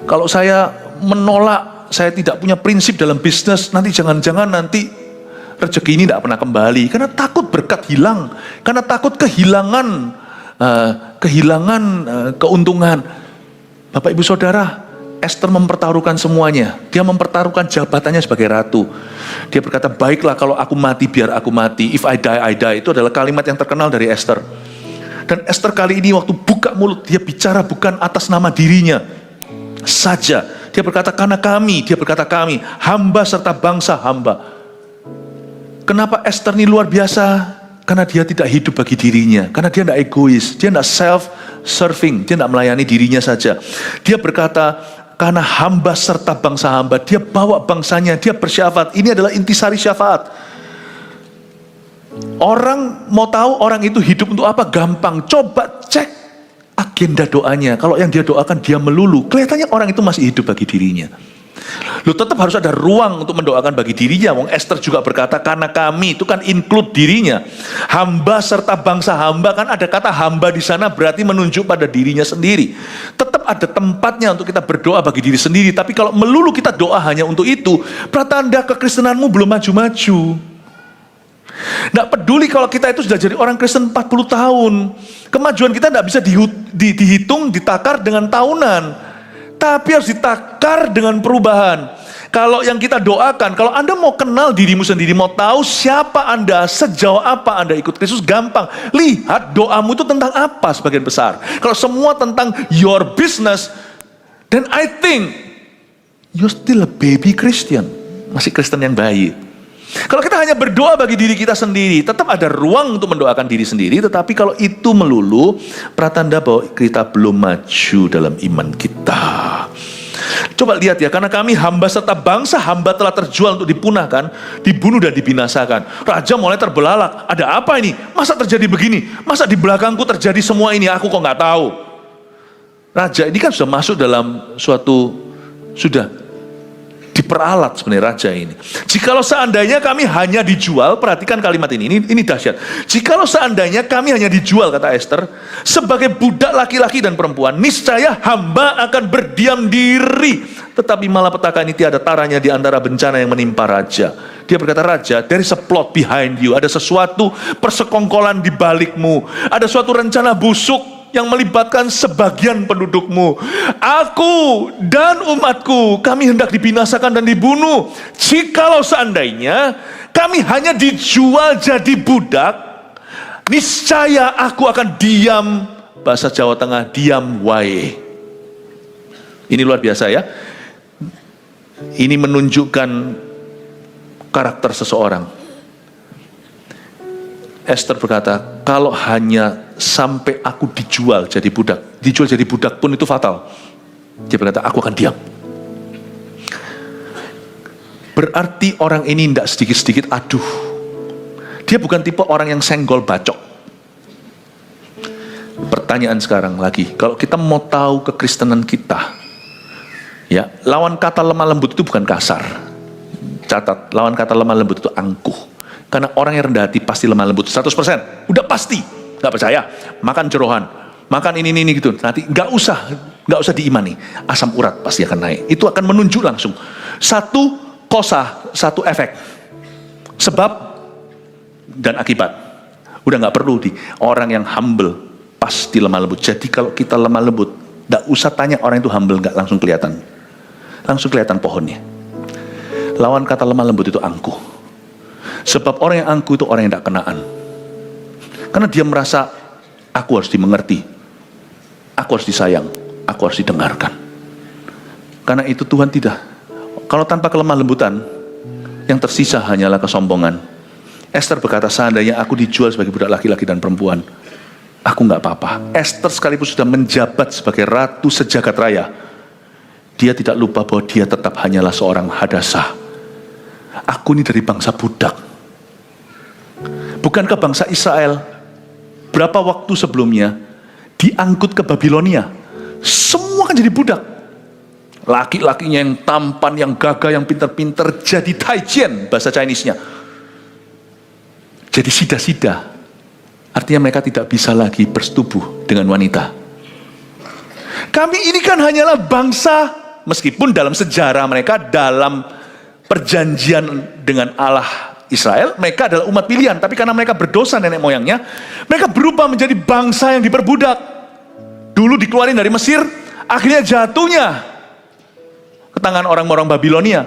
Speaker 1: Kalau saya menolak, saya tidak punya prinsip dalam bisnis, nanti jangan-jangan nanti rezeki ini tidak pernah kembali, karena takut berkat hilang, karena takut kehilangan kehilangan keuntungan. Bapak Ibu Saudara, Esther mempertaruhkan semuanya. Dia mempertaruhkan jabatannya sebagai ratu. Dia berkata, baiklah kalau aku mati, biar aku mati. If I die, I die. Itu adalah kalimat yang terkenal dari Esther. Dan Esther kali ini waktu buka mulut, dia bicara bukan atas nama dirinya saja. Dia berkata, karena kami, dia berkata kami, hamba serta bangsa hamba. Kenapa Esther ini luar biasa? Karena dia tidak hidup bagi dirinya. Karena dia tidak egois. Dia tidak self-serving. Dia tidak melayani dirinya saja. Dia berkata, karena hamba serta bangsa hamba. Dia bawa bangsanya. Dia bersyafaat. Ini adalah intisari syafaat. Orang mau tahu orang itu hidup untuk apa? Gampang. Coba cek agenda doanya. Kalau yang dia doakan dia melulu. Kelihatannya orang itu masih hidup bagi dirinya. Lu tetap harus ada ruang untuk mendoakan bagi dirinya. Wong Esther juga berkata, karena kami, itu kan include dirinya. Hamba serta bangsa hamba, kan ada kata hamba di sana berarti menunjuk pada dirinya sendiri. Tetap ada tempatnya untuk kita berdoa bagi diri sendiri. Tapi kalau melulu kita doa hanya untuk itu, pertanda kekristenanmu belum maju-maju. Nggak peduli kalau kita itu sudah jadi orang Kristen 40 tahun. Kemajuan kita nggak bisa dihitung, ditakar dengan tahunan. Tapi harus ditakar dengan perubahan. Kalau yang kita doakan, kalau Anda mau kenal dirimu sendiri, mau tahu siapa Anda, sejauh apa Anda ikut Kristus, gampang. Lihat doamu itu tentang apa sebagian besar. Kalau semua tentang your business, then I think you're still a baby Christian. Masih Kristen yang bayi. Kalau kita hanya berdoa bagi diri kita sendiri, tetap ada ruang untuk mendoakan diri sendiri. Tetapi kalau itu melulu, pratanda bahwa kita belum maju dalam iman kita. Coba lihat ya, karena kami hamba serta bangsa hamba telah terjual untuk dipunahkan, dibunuh dan dibinasakan. Raja mulai terbelalak, ada apa ini? Masa terjadi begini? Masa di belakangku terjadi semua ini? Aku kok nggak tahu. Raja ini kan sudah masuk dalam sudah diperalat sebenarnya raja ini. Jikalau seandainya kami hanya dijual, perhatikan kalimat ini dahsyat. Jikalau seandainya kami hanya dijual, kata Esther, sebagai budak laki-laki dan perempuan, niscaya hamba akan berdiam diri. Tetapi malapetaka ini tiada taranya di antara bencana yang menimpa raja. Dia berkata, raja, there is a plot behind you. Ada sesuatu persekongkolan di balikmu. Ada suatu rencana busuk yang melibatkan sebagian pendudukmu. Aku dan umatku, kami hendak dibinasakan dan dibunuh. Jikalau seandainya kami hanya dijual jadi budak, niscaya aku akan diam. Bahasa Jawa Tengah, diam wae. Ini luar biasa ya. Ini menunjukkan karakter seseorang. Esther berkata, kalau hanya sampai aku dijual jadi budak pun itu fatal. Dia berkata, aku akan diam. Berarti orang ini tidak sedikit-sedikit aduh. Dia bukan tipe orang yang senggol bacok. Pertanyaan sekarang lagi, kalau kita mau tahu kekristenan kita, ya, lawan kata lemah lembut itu bukan kasar. Catat, lawan kata lemah lembut itu angkuh. Karena orang yang rendah hati pasti lemah lembut 100%. Udah pasti. Gak percaya? Makan jerohan, makan ini gitu. Nanti gak usah diimani. Asam urat pasti akan naik. Itu akan menunjuk langsung. Satu kosa, satu efek. Sebab dan akibat. Udah gak perlu orang yang humble pasti lemah lembut. Jadi kalau kita lemah lembut, gak usah tanya orang itu humble, gak langsung kelihatan. Langsung kelihatan pohonnya. Lawan kata lemah lembut itu angkuh. Sebab orang yang angkuh itu orang yang tidak kenaan. Karena dia merasa, aku harus dimengerti, aku harus disayang, aku harus didengarkan. Karena itu Tuhan tidak. Kalau tanpa kelemah lembutan, yang tersisa hanyalah kesombongan. Esther berkata, seandainya aku dijual sebagai budak laki-laki dan perempuan, aku nggak apa-apa. Esther sekalipun sudah menjabat sebagai ratu sejagat raya, dia tidak lupa bahwa dia tetap hanyalah seorang hadasah. Aku ini dari bangsa budak. Bukankah bangsa Israel berapa waktu sebelumnya diangkut ke Babilonia? Semua kan jadi budak. Laki-lakinya yang tampan, yang gagah, yang pintar-pintar jadi taijien bahasa Chinese-nya. Jadi sida-sida. Artinya mereka tidak bisa lagi bersetubuh dengan wanita. Kami ini kan hanyalah bangsa, meskipun dalam sejarah mereka, dalam perjanjian dengan Allah Israel, mereka adalah umat pilihan. Tapi karena mereka berdosa nenek moyangnya, mereka berubah menjadi bangsa yang diperbudak. Dulu dikeluarin dari Mesir, akhirnya jatuhnya ke tangan orang-orang Babilonia.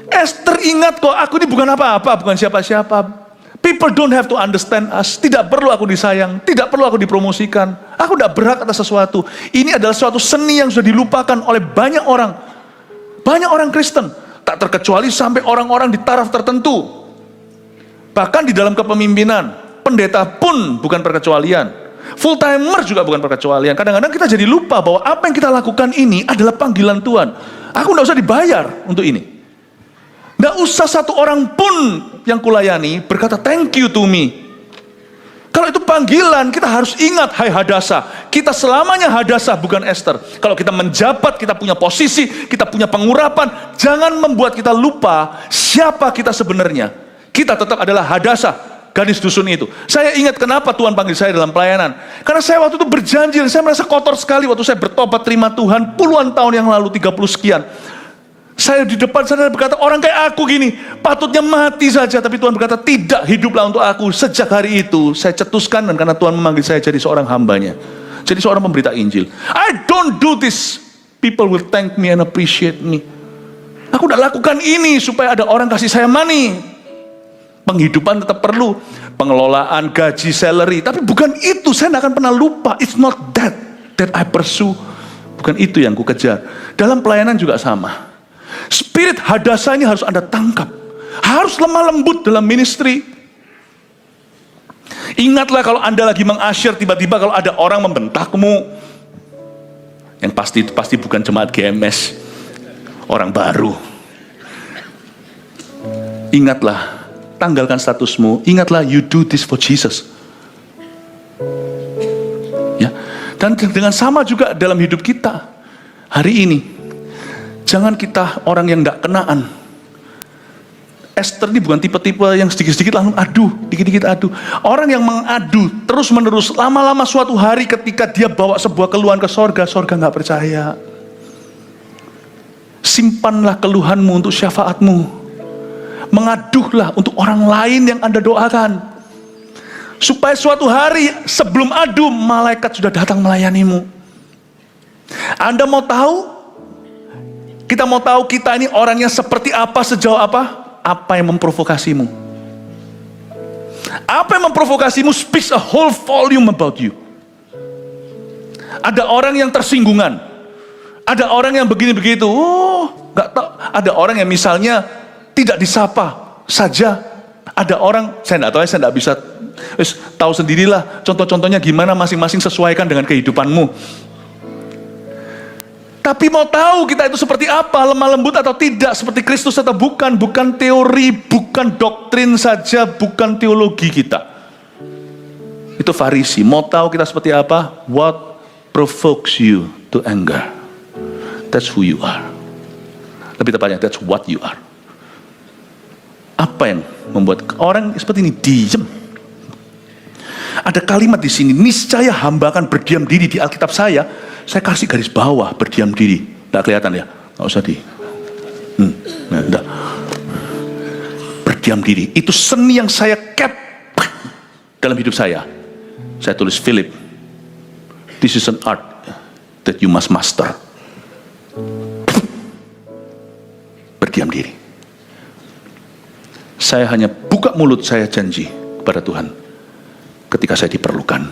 Speaker 1: Esther ingat kok, aku ini bukan apa-apa, bukan siapa-siapa. People don't have to understand us. Tidak perlu aku disayang, tidak perlu aku dipromosikan. Aku tidak berhak atas sesuatu. Ini adalah suatu seni yang sudah dilupakan oleh banyak orang. Banyak orang Kristen, tak terkecuali sampai orang-orang di taraf tertentu. Bahkan di dalam kepemimpinan, pendeta pun bukan perkecualian. Full timer juga bukan perkecualian. Kadang-kadang kita jadi lupa bahwa apa yang kita lakukan ini adalah panggilan Tuhan. Aku tidak usah dibayar untuk ini. Tidak usah satu orang pun yang kulayani berkata thank you to me. Kalau itu panggilan, kita harus ingat, hai Hadasa, kita selamanya Hadasa bukan Esther. Kalau kita menjabat, kita punya posisi, kita punya pengurapan, jangan membuat kita lupa siapa kita sebenarnya. Kita tetap adalah Hadasa, gadis dusun itu. Saya ingat kenapa Tuhan panggil saya dalam pelayanan. Karena saya waktu itu berjanji, saya merasa kotor sekali waktu saya bertobat terima Tuhan puluhan tahun yang lalu, 30 sekian. Saya di depan sana berkata, orang kayak aku gini, patutnya mati saja. Tapi Tuhan berkata, tidak, hiduplah untuk aku. Sejak hari itu, saya cetuskan, dan karena Tuhan memanggil saya jadi seorang hambanya. Jadi seorang pemberita Injil. I don't do this. People will thank me and appreciate me. Aku udah lakukan ini supaya ada orang kasih saya money. Penghidupan tetap perlu. Pengelolaan, gaji, salary. Tapi bukan itu, saya tidak akan pernah lupa. It's not that I pursue. Bukan itu yang ku kejar. Dalam pelayanan juga sama. Spirit Hadasa ini harus Anda tangkap. Harus lemah lembut dalam ministry. Ingatlah kalau Anda lagi mengasyir, tiba-tiba kalau ada orang membentakmu, yang pasti itu pasti bukan jemaat GMS, orang baru. Ingatlah, tanggalkan statusmu. Ingatlah, you do this for Jesus. Ya, dan dengan sama juga dalam hidup kita hari ini. Jangan kita orang yang tidak kenaan. Esther ini bukan tipe-tipe yang sedikit-sedikit langsung adu, dikit-dikit adu. Orang yang mengadu terus-menerus, lama-lama suatu hari ketika dia bawa sebuah keluhan ke sorga, sorga nggak percaya. Simpanlah keluhanmu untuk syafaatmu. Mengaduhlah untuk orang lain yang Anda doakan. Supaya suatu hari sebelum adu, malaikat sudah datang melayanimu. Anda mau tahu? Kita mau tahu kita ini orangnya seperti apa, sejauh apa? Apa yang memprovokasimu? Apa yang memprovokasimu speaks a whole volume about you. Ada orang yang tersinggungan. Ada orang yang begini-begitu. Gak tahu. Ada orang yang misalnya tidak disapa saja. Ada orang, saya tidak tahu, saya tidak bisa tahu sendirilah. Contoh-contohnya gimana, masing-masing sesuaikan dengan kehidupanmu. Tapi mau tahu kita itu seperti apa, lemah lembut atau tidak, seperti Kristus atau bukan. Bukan teori, bukan doktrin saja, bukan teologi kita. Itu Farisi. Mau tahu kita seperti apa? What provokes you to anger? That's who you are. Lebih tepatnya, that's what you are. Apa yang membuat orang seperti ini diam? Ada kalimat di sini, niscaya hamba akan berdiam diri. Di Alkitab saya kasih garis bawah, berdiam diri. Tidak kelihatan ya? Nggak usah di... Nah, berdiam diri. Itu seni yang saya cap dalam hidup saya. Saya tulis, Philip, this is an art that you must master. Berdiam diri. Saya hanya buka mulut, saya janji kepada Tuhan ketika saya diperlukan.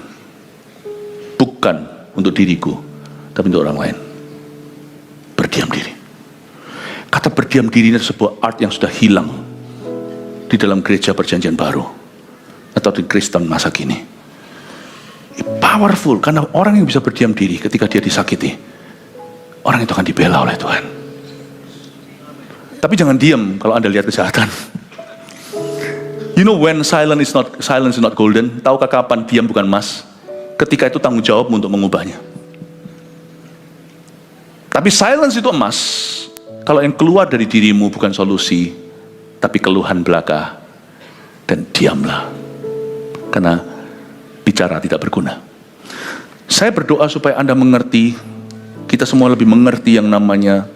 Speaker 1: Bukan untuk diriku, tapi untuk orang lain. Berdiam diri. Kata berdiam diri ini sebuah art yang sudah hilang di dalam gereja perjanjian baru atau di Kristen masa kini. Powerful, karena orang yang bisa berdiam diri ketika dia disakiti, orang itu akan dibela oleh Tuhan. Tapi jangan diam kalau Anda lihat kejahatan. You know when silence is not golden. Tahukah kapan diam bukan emas? Ketika itu tanggung jawabmu untuk mengubahnya. Tapi silence itu emas kalau yang keluar dari dirimu bukan solusi, tapi keluhan belaka. Dan diamlah, karena bicara tidak berguna. Saya berdoa supaya Anda mengerti, kita semua lebih mengerti yang namanya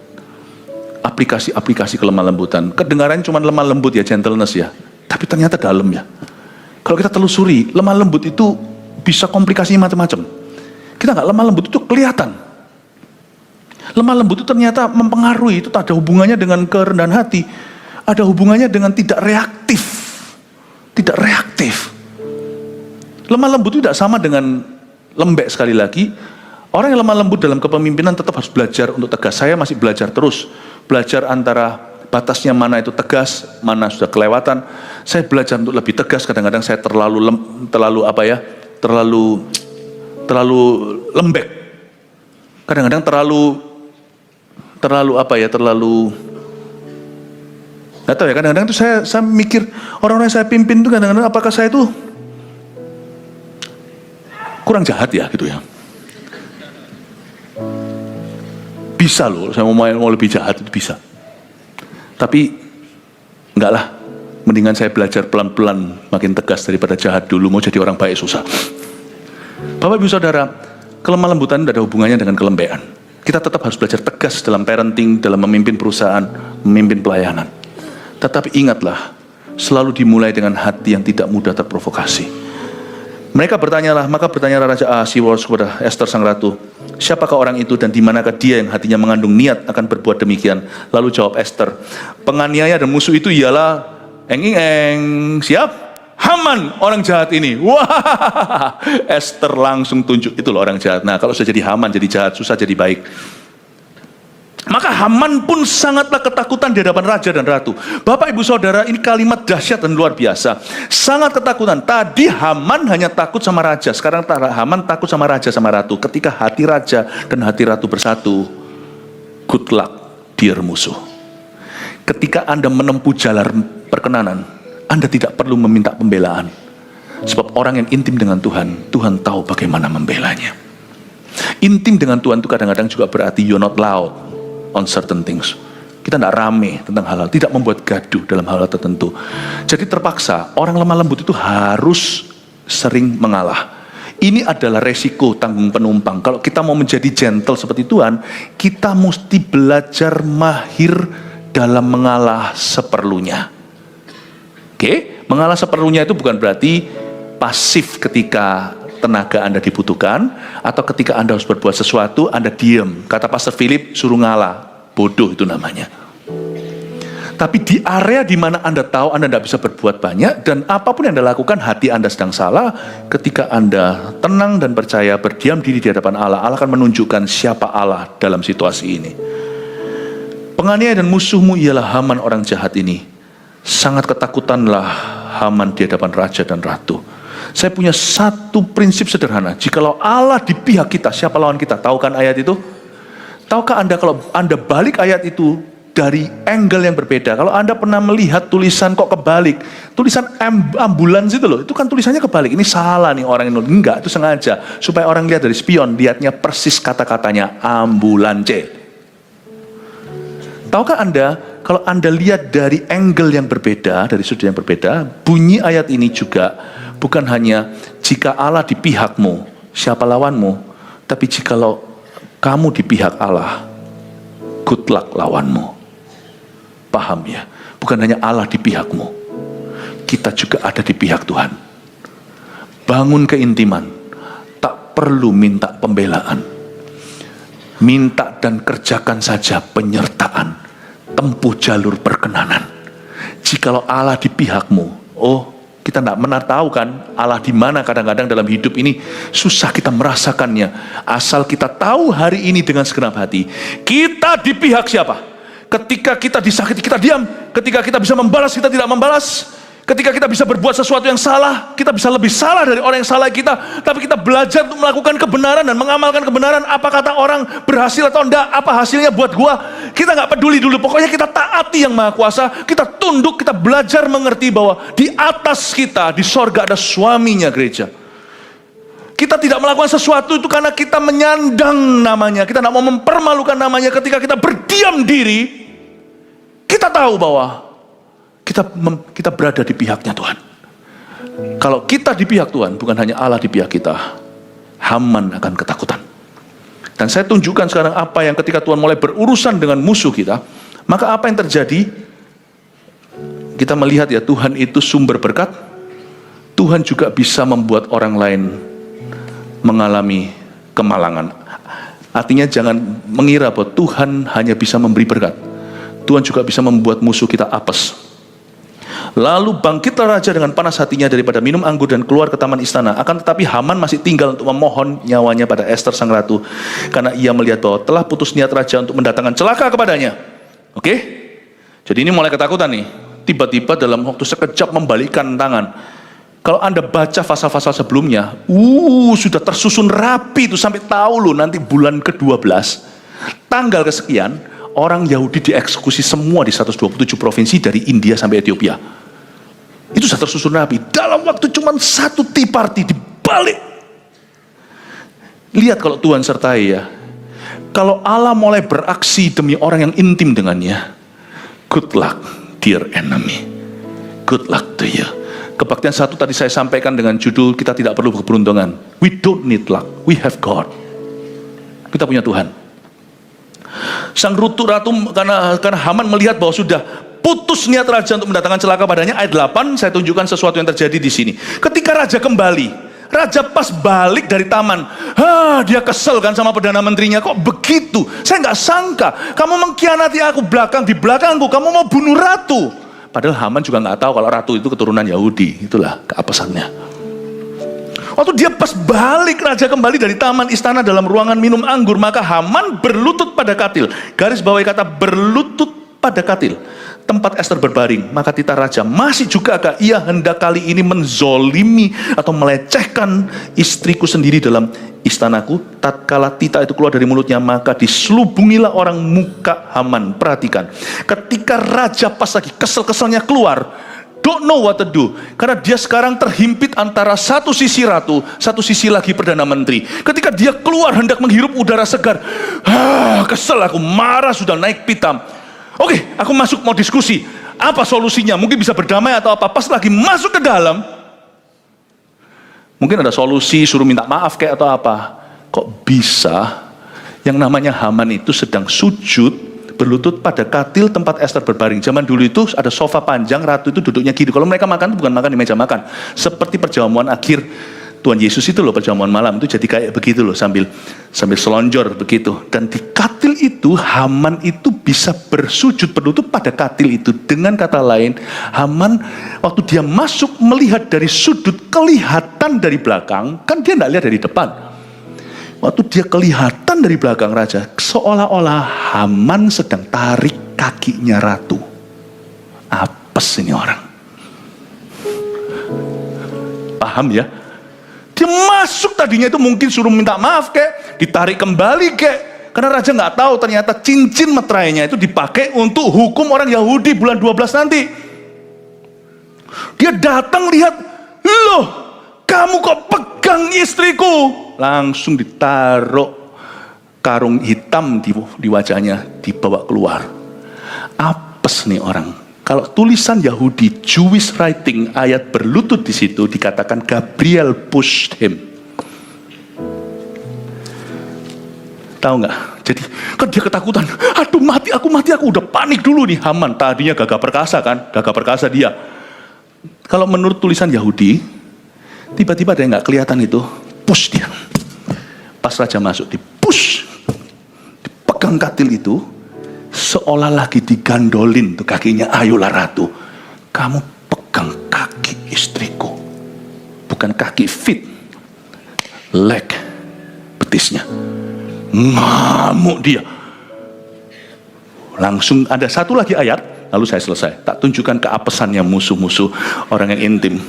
Speaker 1: aplikasi-aplikasi kelemah lembutan. Kedengarannya cuma lemah lembut ya, gentleness ya, tapi ternyata dalam ya. Kalau kita telusuri, lemah lembut itu bisa komplikasinya macam-macam.
Speaker 2: Kita nggak lemah lembut itu kelihatan. Lemah lembut itu ternyata mempengaruhi, itu tak ada hubungannya dengan kerendahan hati. Ada hubungannya dengan tidak reaktif. Tidak reaktif. Lemah lembut itu tidak sama dengan lembek sekali lagi. Orang yang lemah lembut dalam kepemimpinan tetap harus belajar untuk tegas. Saya masih belajar terus. Belajar antara batasnya mana itu tegas, mana sudah kelewatan. Saya belajar untuk lebih tegas. Kadang-kadang saya terlalu lembek. Kadang-kadang terlalu nggak tahu ya, kadang-kadang itu saya mikir orang-orang yang saya pimpin itu kadang-kadang apakah saya itu kurang jahat ya gitu ya. Bisa loh, saya mau lebih jahat itu bisa. Tapi enggak lah, mendingan saya belajar pelan-pelan makin tegas daripada jahat dulu mau jadi orang baik susah. Bapak Ibu Saudara, kelemah lembutan tidak ada hubungannya dengan kelembean. Kita tetap harus belajar tegas dalam parenting, dalam memimpin perusahaan, memimpin pelayanan. Tetapi ingatlah, selalu dimulai dengan hati yang tidak mudah terprovokasi. Maka bertanyalah Raja Ahasiweros kepada Ester sang ratu, siapakah orang itu dan di manakah dia yang hatinya mengandung niat akan berbuat demikian? Lalu jawab Ester, penganiaya dan musuh itu ialah siap? Haman, orang jahat ini. Wah, Ester langsung tunjuk itu loh orang jahat. Nah, kalau sudah jadi Haman jadi jahat, susah jadi baik. Maka Haman pun sangatlah ketakutan di hadapan raja dan ratu. Bapak Ibu Saudara, ini kalimat dahsyat dan luar biasa. Sangat ketakutan. Tadi Haman hanya takut sama raja, sekarang Haman takut sama raja sama ratu. Ketika hati raja dan hati ratu bersatu, good luck dear musuh. Ketika Anda menempuh jalan perkenanan, Anda tidak perlu meminta pembelaan. Sebab orang yang intim dengan Tuhan, Tuhan tahu bagaimana membelanya. Intim dengan Tuhan itu kadang-kadang juga berarti you're not loud on certain things. Kita tidak rame tentang hal-hal, tidak membuat gaduh dalam hal-hal tertentu. Jadi terpaksa orang lemah lembut itu harus sering mengalah. Ini adalah resiko tanggung penumpang. Kalau kita mau menjadi gentle seperti Tuhan, kita mesti belajar mahir dalam mengalah seperlunya. Oke? Mengalah seperlunya itu bukan berarti pasif ketika tenaga Anda dibutuhkan, atau ketika Anda harus berbuat sesuatu, Anda diam. Kata Pastor Philip, suruh ngalah. Bodoh itu namanya. Tapi di area di mana Anda tahu Anda tidak bisa berbuat banyak, dan apapun yang Anda lakukan, hati Anda sedang salah, ketika Anda tenang dan percaya, berdiam diri di hadapan Allah, Allah akan menunjukkan siapa Allah dalam situasi ini. Penganiaya dan musuhmu ialah Haman orang jahat ini. Sangat ketakutanlah Haman di hadapan raja dan ratu. Saya punya satu prinsip sederhana. Jikalau Allah di pihak kita, siapa lawan kita? Tahu kan ayat itu? Tahukah Anda kalau Anda balik ayat itu dari angle yang berbeda? Kalau Anda pernah melihat tulisan kok kebalik, tulisan ambulans itu loh, itu kan tulisannya kebalik. Ini salah nih orang ini. Enggak, itu sengaja. Supaya orang lihat dari spion, lihatnya persis kata-katanya ambulance. Tahukah Anda, kalau Anda lihat dari angle yang berbeda, dari sudut yang berbeda, bunyi ayat ini juga bukan hanya jika Allah di pihakmu, siapa lawanmu, tapi jikalau kamu di pihak Allah, good luck lawanmu. Paham ya? Bukan hanya Allah di pihakmu, kita juga ada di pihak Tuhan. Bangun keintiman, tak perlu minta pembelaan. Minta dan kerjakan saja penyertaan, tempuh jalur perkenanan. Jikalau Allah di pihakmu, kita tidak pernah tahu kan Allah di mana. Kadang-kadang dalam hidup ini susah kita merasakannya. Asal kita tahu hari ini dengan segenap hati, kita di pihak siapa. Ketika kita disakiti, kita diam. Ketika kita bisa membalas, kita tidak membalas. Ketika kita bisa berbuat sesuatu yang salah, kita bisa lebih salah dari orang yang salah kita. Tapi kita belajar untuk melakukan kebenaran dan mengamalkan kebenaran. Apa kata orang, berhasil atau enggak, apa hasilnya buat gua, kita gak peduli dulu. Pokoknya kita taati yang Maha Kuasa. Kita tunduk, kita belajar mengerti bahwa di atas kita, di sorga ada suaminya gereja. Kita tidak melakukan sesuatu itu karena kita menyandang namanya. Kita tidak mau mempermalukan namanya. Ketika kita berdiam diri, kita tahu bahwa kita berada di pihaknya Tuhan. Kalau kita di pihak Tuhan, bukan hanya Allah di pihak kita, Haman akan ketakutan. Dan saya tunjukkan sekarang apa yang ketika Tuhan mulai berurusan dengan musuh kita, maka apa yang terjadi? Kita melihat ya, Tuhan itu sumber berkat. Tuhan juga bisa membuat orang lain mengalami kemalangan. Artinya jangan mengira bahwa Tuhan hanya bisa memberi berkat. Tuhan juga bisa membuat musuh kita apes. Lalu bangkitlah raja dengan panas hatinya daripada minum anggur dan keluar ke taman istana. Akan tetapi Haman masih tinggal untuk memohon nyawanya pada Ester sang ratu, karena ia melihat bahwa telah putus niat raja untuk mendatangkan celaka kepadanya. Oke? Jadi ini mulai ketakutan nih. Tiba-tiba dalam waktu sekejap membalikkan tangan. Kalau Anda baca pasal-pasal sebelumnya, sudah tersusun rapi itu sampai tahu loh nanti bulan ke-12, tanggal kesekian, orang Yahudi dieksekusi semua di 127 provinsi dari India sampai Ethiopia. Itu sudah tersusun rapi. Dalam waktu cuma satu tea party dibalik. Lihat kalau Tuhan sertai ya. Kalau Allah mulai beraksi demi orang yang intim dengannya, good luck dear enemy. Good luck to you. Kebaktian 1 tadi saya sampaikan dengan judul kita tidak perlu keberuntungan. We don't need luck, we have God. Kita punya Tuhan. Sang ratu karena Haman melihat bahwa sudah putus niat raja untuk mendatangkan celaka padanya. Ayat 8 saya tunjukkan sesuatu yang terjadi di sini. Ketika raja kembali, raja pas balik dari taman, dia kesel kan sama perdana menterinya. Kok begitu? Saya nggak sangka kamu mengkhianati aku di belakangku, kamu mau bunuh ratu. Padahal Haman juga nggak tahu kalau ratu itu keturunan Yahudi. Itulah keapesannya. Waktu dia pas balik, raja kembali dari taman istana dalam ruangan minum anggur, maka Haman berlutut pada katil. Garis bawahi kata berlutut pada katil, tempat Ester berbaring. Maka titah raja, masih juga ia hendak kali ini menzolimi atau melecehkan istriku sendiri dalam istanaku. Tatkala titah itu keluar dari mulutnya, maka diselubungilah orang muka Haman. Perhatikan, ketika raja pas lagi kesel-keselnya keluar, don't know what to do, karena dia sekarang terhimpit antara satu sisi ratu, satu sisi lagi perdana menteri. Ketika dia keluar hendak menghirup udara segar, kesel aku, marah sudah naik pitam. Oke, aku masuk mau diskusi, apa solusinya? Mungkin bisa berdamai atau apa. Pas lagi masuk ke dalam, mungkin ada solusi, suruh minta maaf kayak atau apa. Kok bisa yang namanya Haman itu sedang sujud berlutut pada katil tempat Ester berbaring. Zaman dulu itu ada sofa panjang, ratu itu duduknya kiri. Kalau mereka makan itu bukan makan di meja makan, seperti perjamuan akhir Tuhan Yesus itu loh, perjamuan malam itu jadi kayak begitu loh, sambil selonjor begitu. Dan di katil itu Haman itu bisa bersujud berlutut pada katil itu. Dengan kata lain, Haman waktu dia masuk melihat dari sudut, kelihatan dari belakang, kan dia tidak lihat dari depan. Waktu dia kelihatan dari belakang raja, seolah-olah Haman sedang tarik kakinya ratu. Apes ini orang. Paham ya? Dia masuk tadinya itu mungkin suruh minta maaf kek, ditarik kembali kek. Karena raja nggak tahu ternyata cincin meterainya itu dipakai untuk hukum orang Yahudi bulan 12 nanti. Dia datang lihat, loh, kamu kok pegang istriku? Langsung ditaruh karung hitam di wajahnya, dibawa keluar. Apes nih orang. Kalau tulisan Yahudi, Jewish writing, ayat berlutut di situ dikatakan Gabriel pushed him. Tahu nggak? Jadi kan dia ketakutan. Aduh mati aku udah panik dulu nih. Haman tadinya gagah perkasa kan, gagah perkasa dia. Kalau menurut tulisan Yahudi, tiba-tiba ada yang nggak kelihatan itu, push dia. Pas raja masuk, dipush, dipegang katil itu. Seolah lagi digandolin tuh kakinya, ayolah ratu, kamu pegang kaki istriku, bukan kaki feet, leg, betisnya. Ngamuk dia. Langsung ada satu lagi ayat, lalu saya selesai. Tak tunjukkan keapesannya musuh-musuh orang yang intim.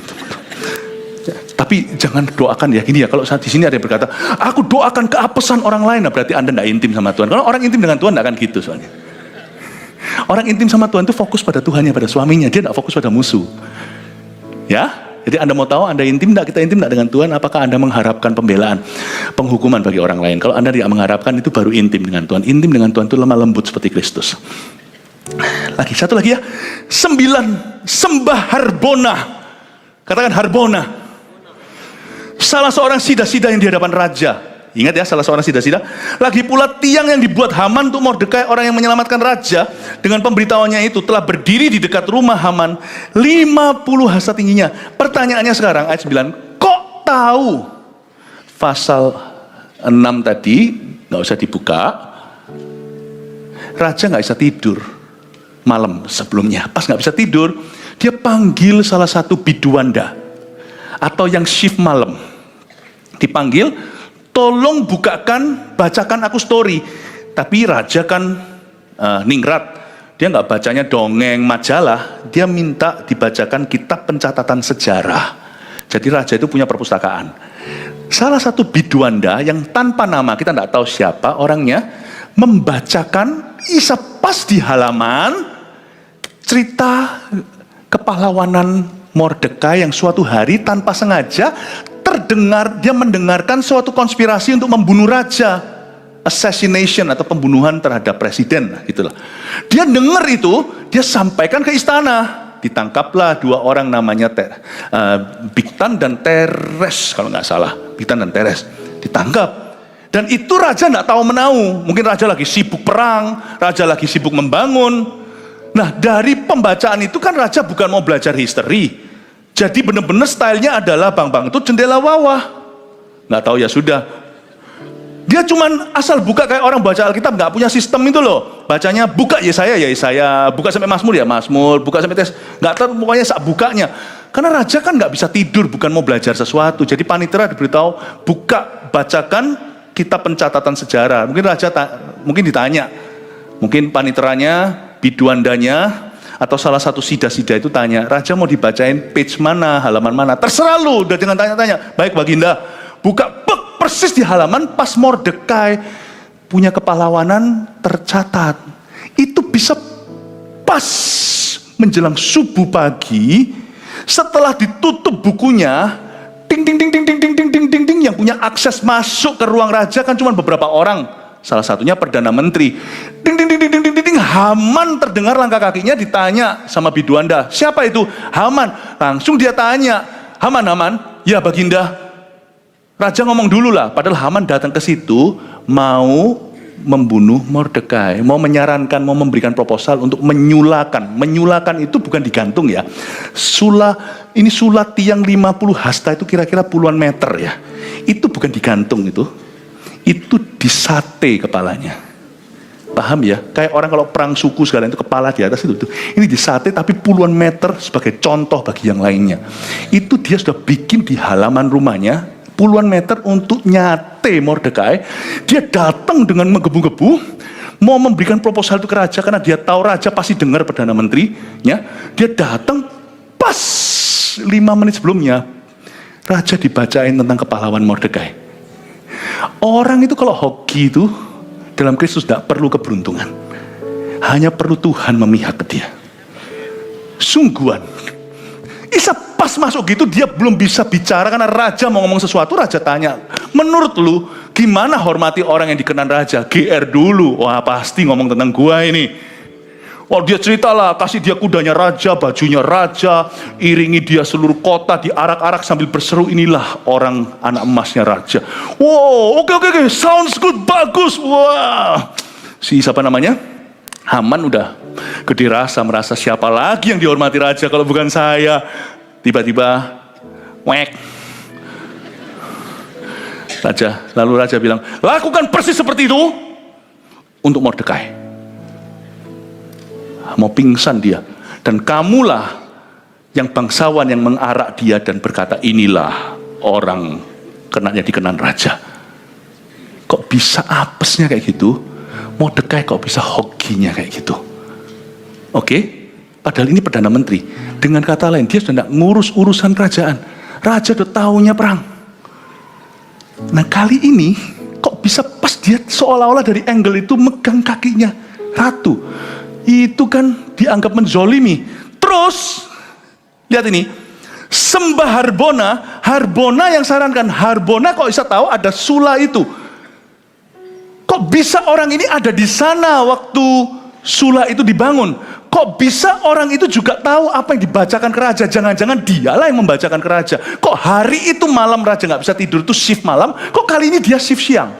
Speaker 2: Tapi jangan doakan ya gini ya. Kalau saat di sini ada yang berkata, aku doakan keapesan orang lain, nah berarti Anda tidak intim sama Tuhan. Kalau orang intim dengan Tuhan tidak akan gitu soalnya. Orang intim sama Tuhan itu fokus pada Tuhannya, pada suaminya. Dia tidak fokus pada musuh. Ya, jadi Anda mau tahu Anda intim tidak, kita intim tidak dengan Tuhan? Apakah Anda mengharapkan pembelaan, penghukuman bagi orang lain? Kalau Anda tidak mengharapkan, itu baru intim dengan Tuhan. Intim dengan Tuhan itu lemah lembut seperti Kristus. Lagi, satu lagi ya. 9, sembah Harbona. Katakan Harbona. Salah seorang sida-sida yang di hadapan raja. Ingat ya, salah seorang sida-sida. Lagi pula tiang yang dibuat Haman untuk Mordekai, orang yang menyelamatkan raja, dengan pemberitahuannya itu telah berdiri di dekat rumah Haman 50 hasta tingginya. Pertanyaannya sekarang ayat 9, kok tahu pasal 6 tadi, nggak usah dibuka. Raja nggak bisa tidur malam sebelumnya. Pas nggak bisa tidur, dia panggil salah satu biduanda atau yang shift malam. Dipanggil, tolong bukakan, bacakan aku story. Tapi raja kan ningrat, dia nggak bacanya dongeng majalah, dia minta dibacakan kitab pencatatan sejarah. Jadi raja itu punya perpustakaan. Salah satu biduanda yang tanpa nama, kita nggak tahu siapa orangnya, membacakan isa pas di halaman cerita kepahlawanan Mordekai yang suatu hari tanpa sengaja dia mendengarkan suatu konspirasi untuk membunuh raja, assassination atau pembunuhan terhadap presiden, gitulah. Dia dengar itu, dia sampaikan ke istana. Ditangkaplah 2 orang namanya Bigtan dan Teres, kalau nggak salah, Bigtan dan Teres ditangkap. Dan itu raja nggak tahu menau, mungkin raja lagi sibuk perang, raja lagi sibuk membangun. Nah, dari pembacaan itu kan raja bukan mau belajar history. Jadi benar-benar stylenya adalah bang itu jendela bawah. Nggak tahu ya sudah. Dia cuman asal buka kayak orang baca Alkitab, nggak punya sistem itu loh. Bacanya buka Yesaya, buka sampai Mazmur, buka sampai tes. Nggak tahu pokoknya saat bukanya. Karena raja kan nggak bisa tidur, bukan mau belajar sesuatu. Jadi panitera diberitahu, buka, bacakan kitab pencatatan sejarah. Mungkin raja mungkin ditanya, mungkin paniteranya, biduandanya, atau salah satu sida-sida itu tanya, raja mau dibacain page mana, halaman mana, terserah lu, udah jangan tanya-tanya. Baik Baginda, buka persis di halaman pas Mordekai punya kepahlawanan tercatat. Itu bisa pas menjelang subuh pagi, setelah ditutup bukunya, ding ding ding ding ding ding ding ding ding ding, yang punya akses masuk ke ruang raja kan cuma beberapa orang. Salah satunya Perdana Menteri. Ding ding ding ding ding ding ding. Haman terdengar langkah kakinya, ditanya sama biduanda, siapa itu? Haman. Langsung dia tanya, Haman, ya Baginda. Raja ngomong dulu lah, padahal Haman datang ke situ mau membunuh Mordekai, mau menyarankan, mau memberikan proposal untuk menyulakan. Menyulakan itu bukan digantung ya. Ini sulat tiang 50 hasta itu kira-kira puluhan meter ya. Itu bukan digantung itu disate kepalanya. Paham ya? Kayak orang kalau perang suku segala itu kepala di atas itu. Ini disate tapi puluhan meter sebagai contoh bagi yang lainnya. Itu dia sudah bikin di halaman rumahnya puluhan meter untuk nyate Mordekai. Dia datang dengan menggebu-gebu mau memberikan proposal itu ke raja karena dia tahu raja pasti dengar Perdana Menterinya. Dia datang pas 5 menit sebelumnya raja dibacain tentang kepahlawan Mordekai. Orang itu kalau hoki itu dalam Kristus tidak perlu keberuntungan, hanya perlu Tuhan memihak ke dia. Sungguhan. Isa pas masuk gitu dia belum bisa bicara karena raja mau ngomong sesuatu. Raja tanya, menurut lu gimana hormati orang yang dikenan raja? GR dulu. Wah pasti ngomong tentang gua ini. Oh dia ceritalah, kasih dia kudanya raja, bajunya raja, iringi dia seluruh kota, diarak-arak sambil berseru, inilah orang anak emasnya raja. Wow, oke, sounds good, bagus. Wah, si siapa namanya? Haman udah gede rasa, merasa siapa lagi yang dihormati raja kalau bukan saya. Tiba-tiba, wek. Lalu raja bilang, lakukan persis seperti itu untuk Mordekai. Mau pingsan dia, dan kamulah yang bangsawan yang mengarak dia dan berkata inilah orang dikenan raja. Kok bisa apesnya kayak gitu? Mordekai kok bisa hokinya kayak gitu? Oke, padahal ini Perdana Menteri. Dengan kata lain dia sudah tidak ngurus urusan kerajaan. Raja udah taunya perang. Nah kali ini kok bisa pas dia seolah-olah dari angle itu megang kakinya ratu. Itu kan dianggap menzolimi. Terus lihat ini, sembah Harbona yang sarankan. Harbona kok bisa tahu ada sula itu? Kok bisa orang ini ada di sana waktu sula itu dibangun? Kok bisa orang itu juga tahu apa yang dibacakan ke raja? Jangan-jangan dialah yang membacakan ke raja. Kok hari itu malam raja nggak bisa tidur, itu shift malam, kok kali ini dia shift siang?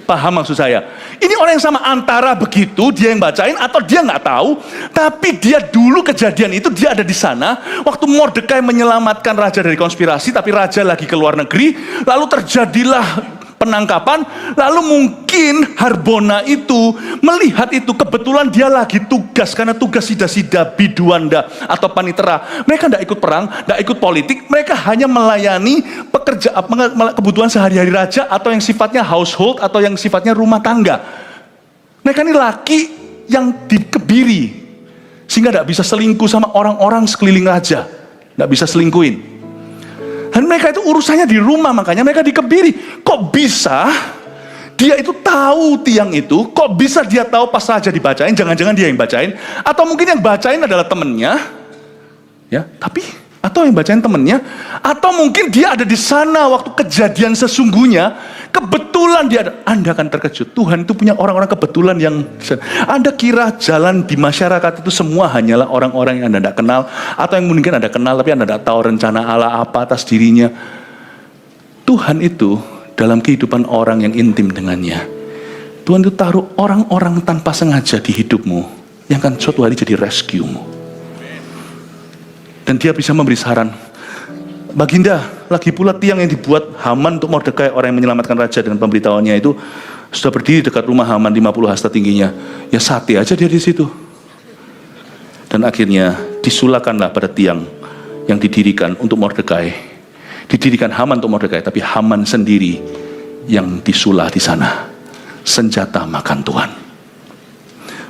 Speaker 2: Paham maksud saya? Ini orang yang sama, antara begitu dia yang bacain atau dia nggak tahu, tapi dia dulu kejadian itu dia ada di sana waktu Mordekai menyelamatkan raja dari konspirasi, tapi raja lagi ke luar negeri, lalu terjadilah penangkapan, lalu mungkin Harbona itu melihat itu, kebetulan dia lagi tugas, karena tugas sida-sida, biduanda atau panitera. Mereka tidak ikut perang, tidak ikut politik, mereka hanya melayani kebutuhan sehari-hari raja, atau yang sifatnya household, atau yang sifatnya rumah tangga. Mereka ini laki yang dikebiri, sehingga tidak bisa selingkuh sama orang-orang sekeliling raja, tidak bisa selingkuhin. Dan mereka itu urusannya di rumah, makanya mereka dikebiri. Kok bisa dia itu tahu tiang itu? Kok bisa dia tahu pas saja dibacain? Jangan-jangan dia yang bacain, atau mungkin yang bacain adalah temennya, ya? Tapi atau yang bacain temennya, atau mungkin dia ada di sana waktu kejadian sesungguhnya. Kebetulan dia ada. Anda akan terkejut. Tuhan itu punya orang-orang kebetulan yang Anda kira jalan di masyarakat itu semua hanyalah orang-orang yang Anda tidak kenal, atau yang mungkin Anda kenal tapi Anda tidak tahu rencana Allah apa atas dirinya. Tuhan itu dalam kehidupan orang yang intim dengannya. Tuhan itu taruh orang-orang tanpa sengaja di hidupmu yang akan suatu hari jadi rescue-mu. Dan dia bisa memberi saran. Baginda, lagi pula tiang yang dibuat Haman untuk Mordekai, orang yang menyelamatkan raja dengan pemberitahuannya itu, sudah berdiri dekat rumah Haman 50 hasta tingginya. Ya sate aja dia di situ. Dan akhirnya disulakanlah pada tiang yang didirikan untuk Mordekai. Didirikan Haman untuk Mordekai, tapi Haman sendiri yang disulah di sana. Senjata makan Tuhan.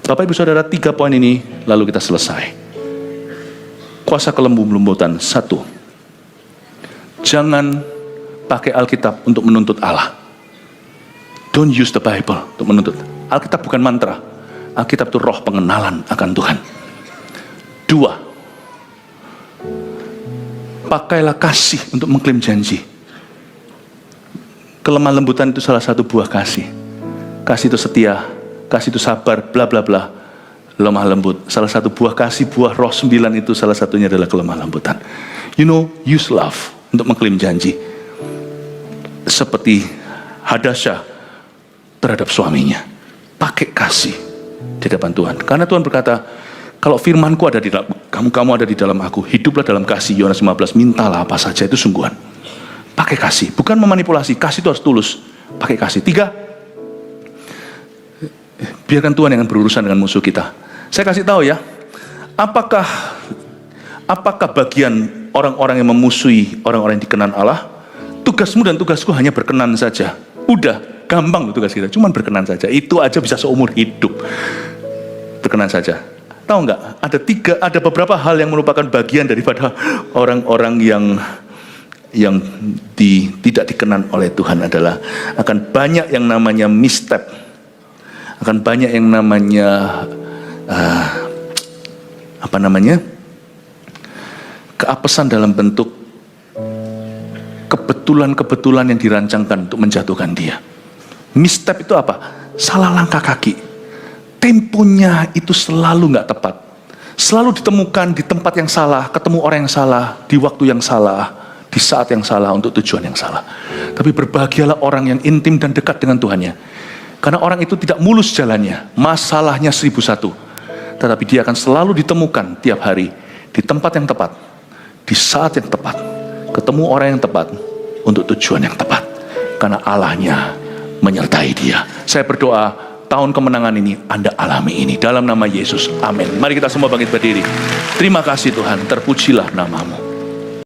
Speaker 2: Bapak Ibu Saudara, 3 poin ini lalu kita selesai. Kuasa kelembutan. 1. Jangan pakai Alkitab untuk menuntut Allah. Don't use the Bible untuk menuntut. Alkitab bukan mantra. Alkitab itu roh pengenalan akan Tuhan. 2. Pakailah kasih untuk mengklaim janji. Kelemah lembutan itu salah satu buah kasih. Kasih itu setia, kasih itu sabar, bla bla bla. Lemah lembut. Salah satu buah kasih, buah roh 9 itu salah satunya adalah kelemah lembutan. You know, use love untuk mengklaim janji. Seperti Hadasyah terhadap suaminya. Pakai kasih di depan Tuhan. Karena Tuhan berkata, kalau firmanku ada di dalam kamu ada di dalam aku, hiduplah dalam kasih. Yohanes 15, mintalah apa saja, itu sungguhan. Pakai kasih, bukan memanipulasi. Kasih itu harus tulus. Pakai kasih. 3, biarkan Tuhan yang berurusan dengan musuh kita. Saya kasih tahu ya, apakah bagian orang-orang yang memusuhi orang-orang yang dikenan Allah, tugasmu dan tugasku hanya berkenan saja. Udah, gampang loh tugas kita, cuman berkenan saja. Itu aja bisa seumur hidup. Berkenan saja. Tahu nggak? Ada beberapa hal yang merupakan bagian daripada orang-orang yang tidak dikenan oleh Tuhan adalah akan banyak yang namanya misstep, akan banyak yang namanya keapesan dalam bentuk kebetulan-kebetulan yang dirancangkan untuk menjatuhkan dia. Misstep itu apa? Salah langkah kaki. Temponya itu selalu nggak tepat. Selalu ditemukan di tempat yang salah, ketemu orang yang salah, di waktu yang salah, di saat yang salah, untuk tujuan yang salah. Tapi berbahagialah orang yang intim dan dekat dengan Tuhannya. Karena orang itu tidak mulus jalannya, masalahnya 1001. Tetapi dia akan selalu ditemukan tiap hari, di tempat yang tepat, di saat yang tepat, ketemu orang yang tepat, untuk tujuan yang tepat. Karena Allahnya menyertai dia. Saya berdoa, tahun kemenangan ini Anda alami ini. Dalam nama Yesus, amin. Mari kita semua bangkit berdiri. Terima kasih Tuhan, terpujilah namamu.